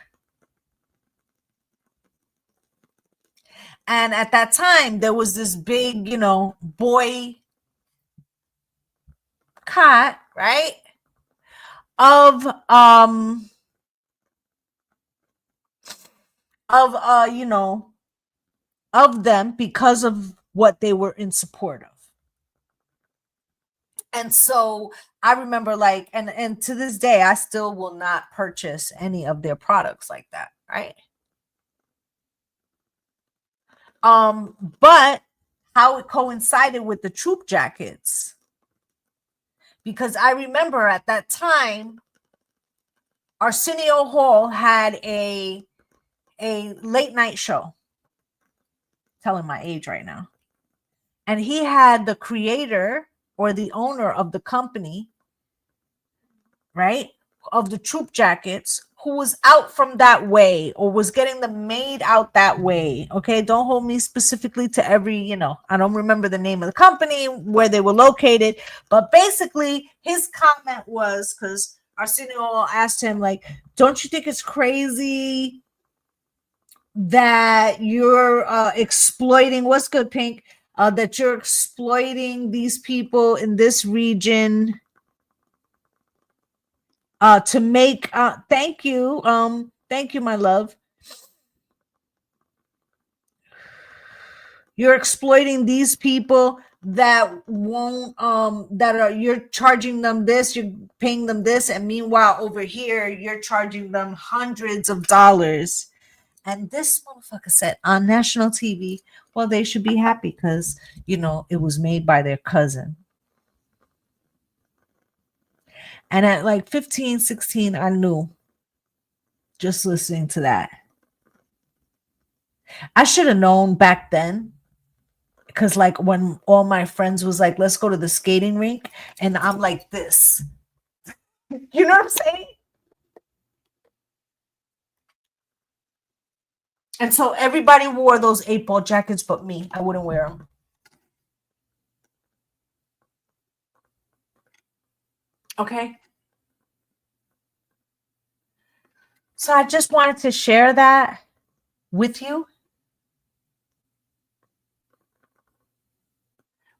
And at that time, there was this big, you know, boycott, right? Of you know, of them because of what they were in support of. And so I remember like, and to this day, I still will not purchase any of their products like that, right? But how it coincided with the troop jackets, because I remember at that time, Arsenio Hall had a late night show. Telling my age right now. And he had the creator or the owner of the company, right, of the troop jackets, who was out from that way or was getting them made out that way. Okay, don't hold me specifically to every, you know, I don't remember the name of the company, where they were located, but basically his comment was, because Arsenio asked him, like, don't you think it's crazy that you're exploiting, what's good, Pink, that you're exploiting these people in this region to make thank you, my love, you're exploiting these people that won't that are, you're charging them this, you're paying them this, and meanwhile over here you're charging them hundreds of dollars. And this motherfucker said on national TV, well, they should be happy because, you know, it was made by their cousin. And at like 15, 16, I knew, just listening to that. I should have known back then, because like when all my friends was like, let's go to the skating rink, and I'm like this. You know what I'm saying? And so everybody wore those 8-ball jackets but me. I wouldn't wear them. Okay. So I just wanted to share that with you.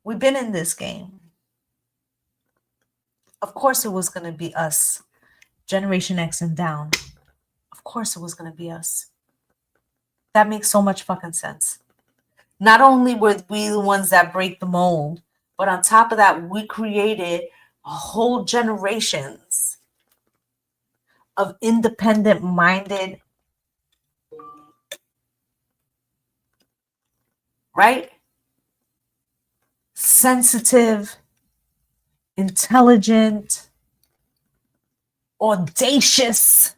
We've been in this game Of course it was going to be us. Generation X and down. Of course it was going to be us. That makes so much fucking sense. Not only were we the ones that break the mold, but on top of that, we created a whole generations of independent-minded, right? Sensitive, intelligent, audacious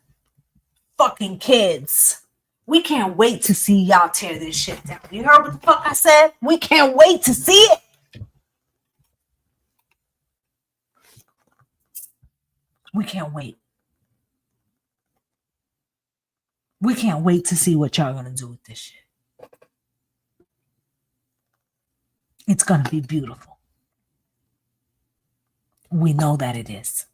fucking kids. We can't wait to see y'all tear this shit down. You heard what the fuck I said? We can't wait to see it. We can't wait. We can't wait to see what y'all gonna do with this shit. It's gonna be beautiful. We know that it is.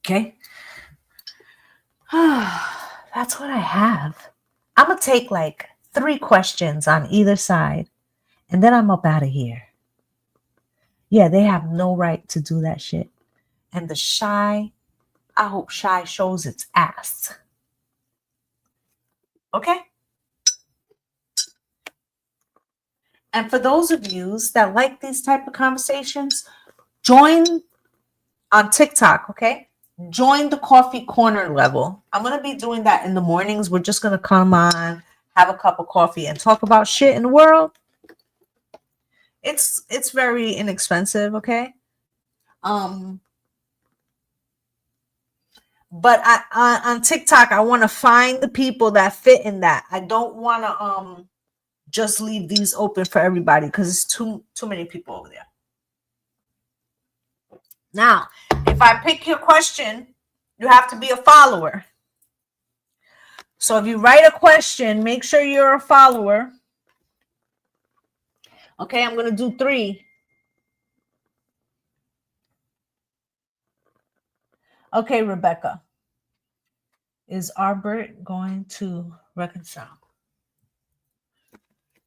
Okay? That's what I have. I'm gonna take like 3 questions on either side, and then I'm up out of here. Yeah, they have no right to do that shit. And the shy, I hope shy shows its ass. Okay? And for those of you that like these type of conversations, join on TikTok, okay? Join the coffee corner level. I'm going to be doing that in the mornings. We're just going to come on, have a cup of coffee, and talk about shit in the world. It's very inexpensive, okay? But on TikTok, I want to find the people that fit in that. I don't want to just leave these open for everybody because it's too many people over there. Now, if I pick your question, you have to be a follower. So if you write a question, make sure you're a follower. Okay, I'm going to do 3. Okay, Rebecca. Is Albert going to reconcile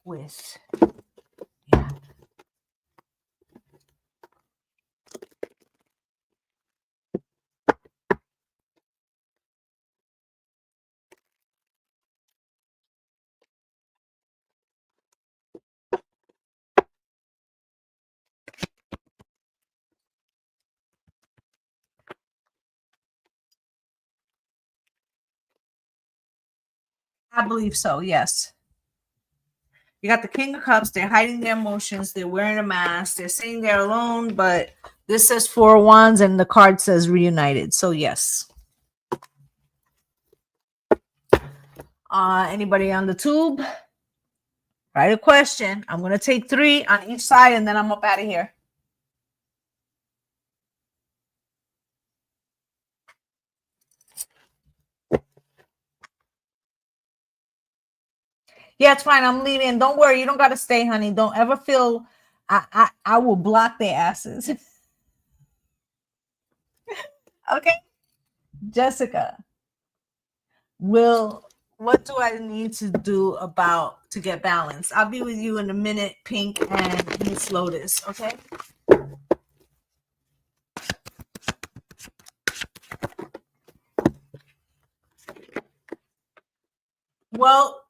with? Yeah. I believe so, yes. You got the King of Cups. They're hiding their emotions. They're wearing a mask. They're saying they're alone, but this says 4 of Wands and the card says reunited. So, yes. Anybody on the tube? Write a question. I'm going to take 3 on each side, and then I'm up out of here. Yeah, it's fine. I'm leaving. Don't worry. You don't got to stay, honey. Don't ever feel I will block their asses. Okay. Jessica, what do I need to do to get balance? I'll be with you in a minute, Pink and Miss Lotus. Okay. Well,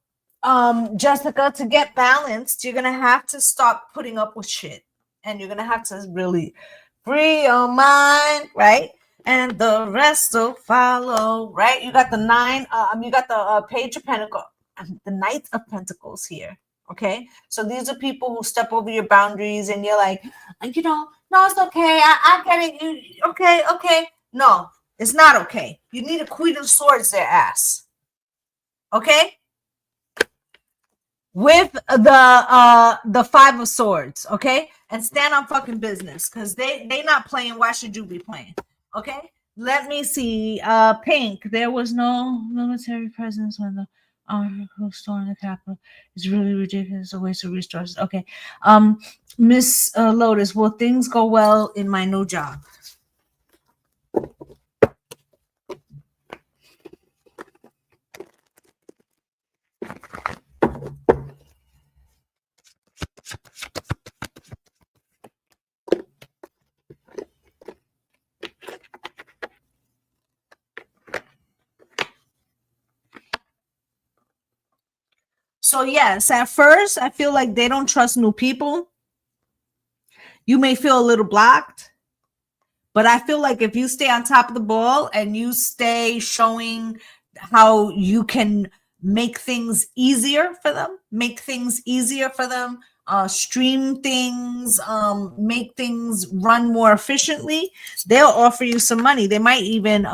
Jessica, to get balanced, you're gonna have to stop putting up with shit, and you're gonna have to really free your mind, right? And the rest will follow, right? You got the 9. You got the Page of Pentacles, the Knight of Pentacles here. Okay, so these are people who step over your boundaries, and you're like, no, it's okay. I get it. You okay? No, it's not okay. You need a Queen of Swords, their ass. Okay. With the 5 of Swords, okay, and stand on fucking business, because they not playing. Why should you be playing? Okay, let me see. Pink, there was no military presence when the army who stormed the Capitol. It's really ridiculous. A waste of resources. Okay, Miss Lotus, will things go well in my new job? So yes, at first I feel like they don't trust new people. You may feel a little blocked, but I feel like if you stay on top of the ball and you stay showing how you can make things easier for them, stream things, make things run more efficiently, they'll offer you some money. They might even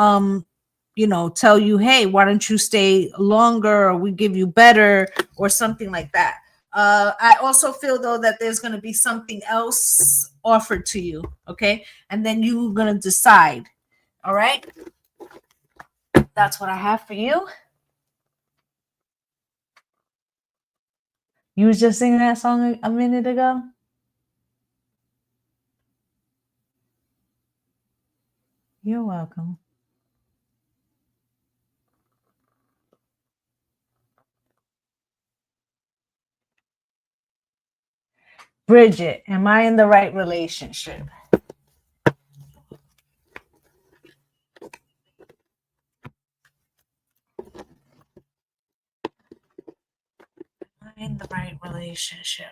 tell you, hey, why don't you stay longer, or we give you better, or something like that. I also feel though that there's going to be something else offered to you, okay? And then you're going to decide. All right? That's what I have for you. You was just singing that song a minute ago? You're welcome. Bridget, am I in the right relationship? Am I in the right relationship?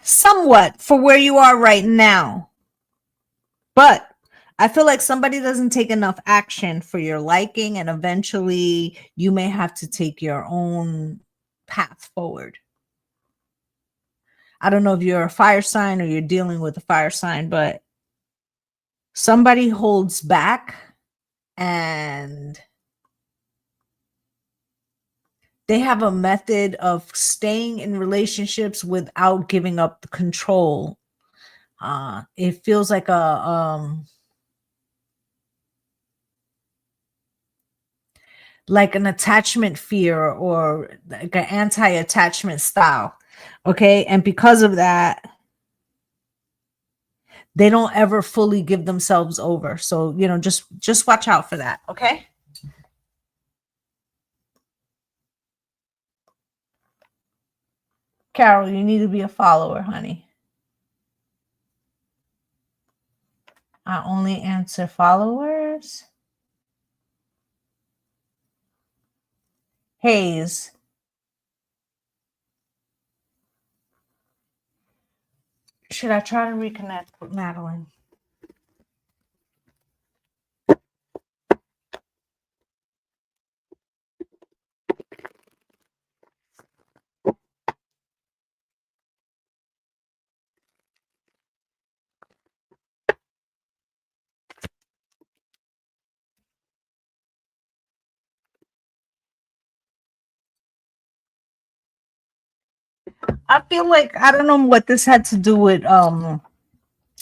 Somewhat for where you are right now. But I feel like somebody doesn't take enough action for your liking, and eventually you may have to take your own path forward. I don't know if you're a fire sign or you're dealing with a fire sign, but somebody holds back and they have a method of staying in relationships without giving up the control. It feels like like an attachment fear, or like an anti-attachment style. Okay. And because of that, they don't ever fully give themselves over. So, just watch out for that. Okay. Carol, you need to be a follower, honey. I only answer followers. Hayes. Should I try to reconnect with Madeline? I feel like I don't know what this had to do with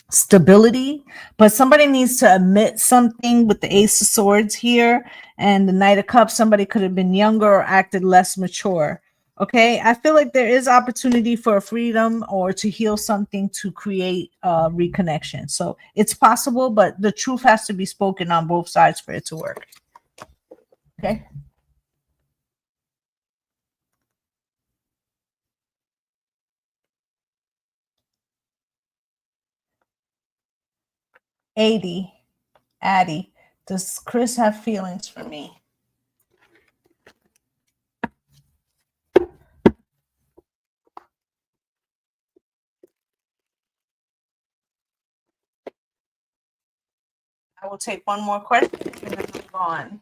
stability, but somebody needs to admit something with the Ace of Swords here and the Knight of Cups. Somebody could have been younger or acted less mature. Okay, I feel like there is opportunity for freedom or to heal something to create reconnection. So it's possible, but the truth has to be spoken on both sides for it to work. Okay. Addie, does Chris have feelings for me? I will take one more question and then move on.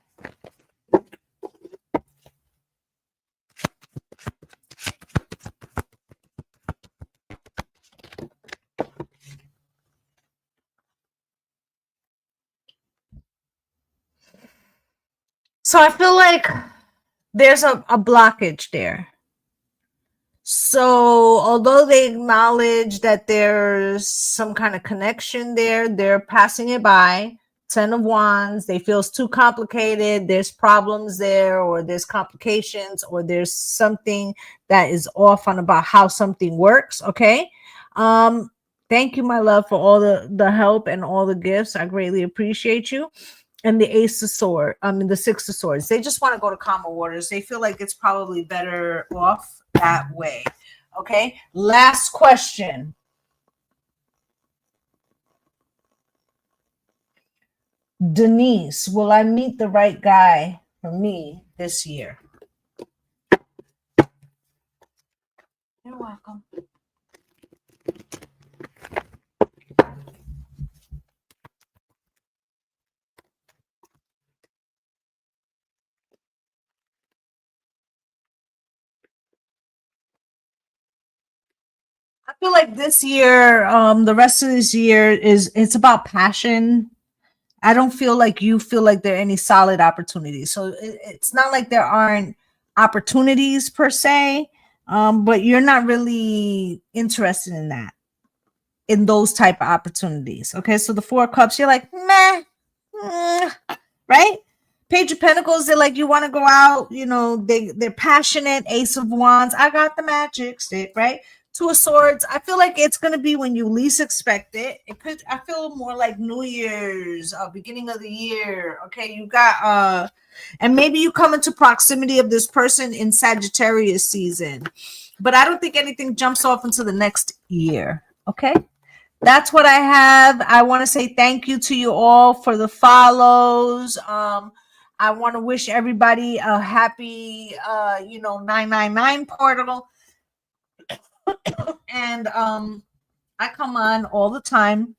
So I feel like there's a blockage there. So although they acknowledge that there's some kind of connection there, they're passing it by. 10 of Wands, they feel it's too complicated. There's problems there, or there's complications, or there's something that is off on about how something works. Okay. Thank you, my love, for all the help and all the gifts. I greatly appreciate you. And the Ace of Swords, the Six of Swords. They just want to go to calmer waters. They feel like it's probably better off that way. Okay. Last question. Denise, will I meet the right guy for me this year? You're welcome. I feel like this year, the rest of this year it's about passion. I don't feel like you feel like there are any solid opportunities. So it's not like there aren't opportunities per se, but you're not really interested in that, in those type of opportunities. Okay, so the Four of Cups, you're like, meh, right? Page of Pentacles, they're like, you want to go out, you know, they're passionate. Ace of Wands, I got the magic stick, right? Two of Swords, I feel like it's going to be when you least expect it. It could, I feel more like New Year's, beginning of the year. Okay, you got and maybe you come into proximity of this person in Sagittarius season, but I don't think anything jumps off until the next year. Okay, that's what I have. I want to say thank you to you all for the follows. I want to wish everybody a happy 999 portal. And I come on all the time.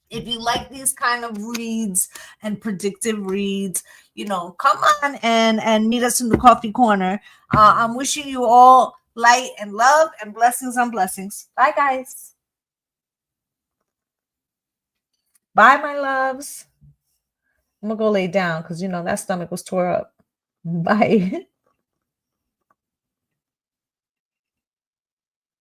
If you like these kind of reads and predictive reads, come on and meet us in the coffee corner. I'm wishing you all light and love and blessings on blessings. Bye, guys. Bye, my loves. I'm gonna go lay down because that stomach was tore up. Bye.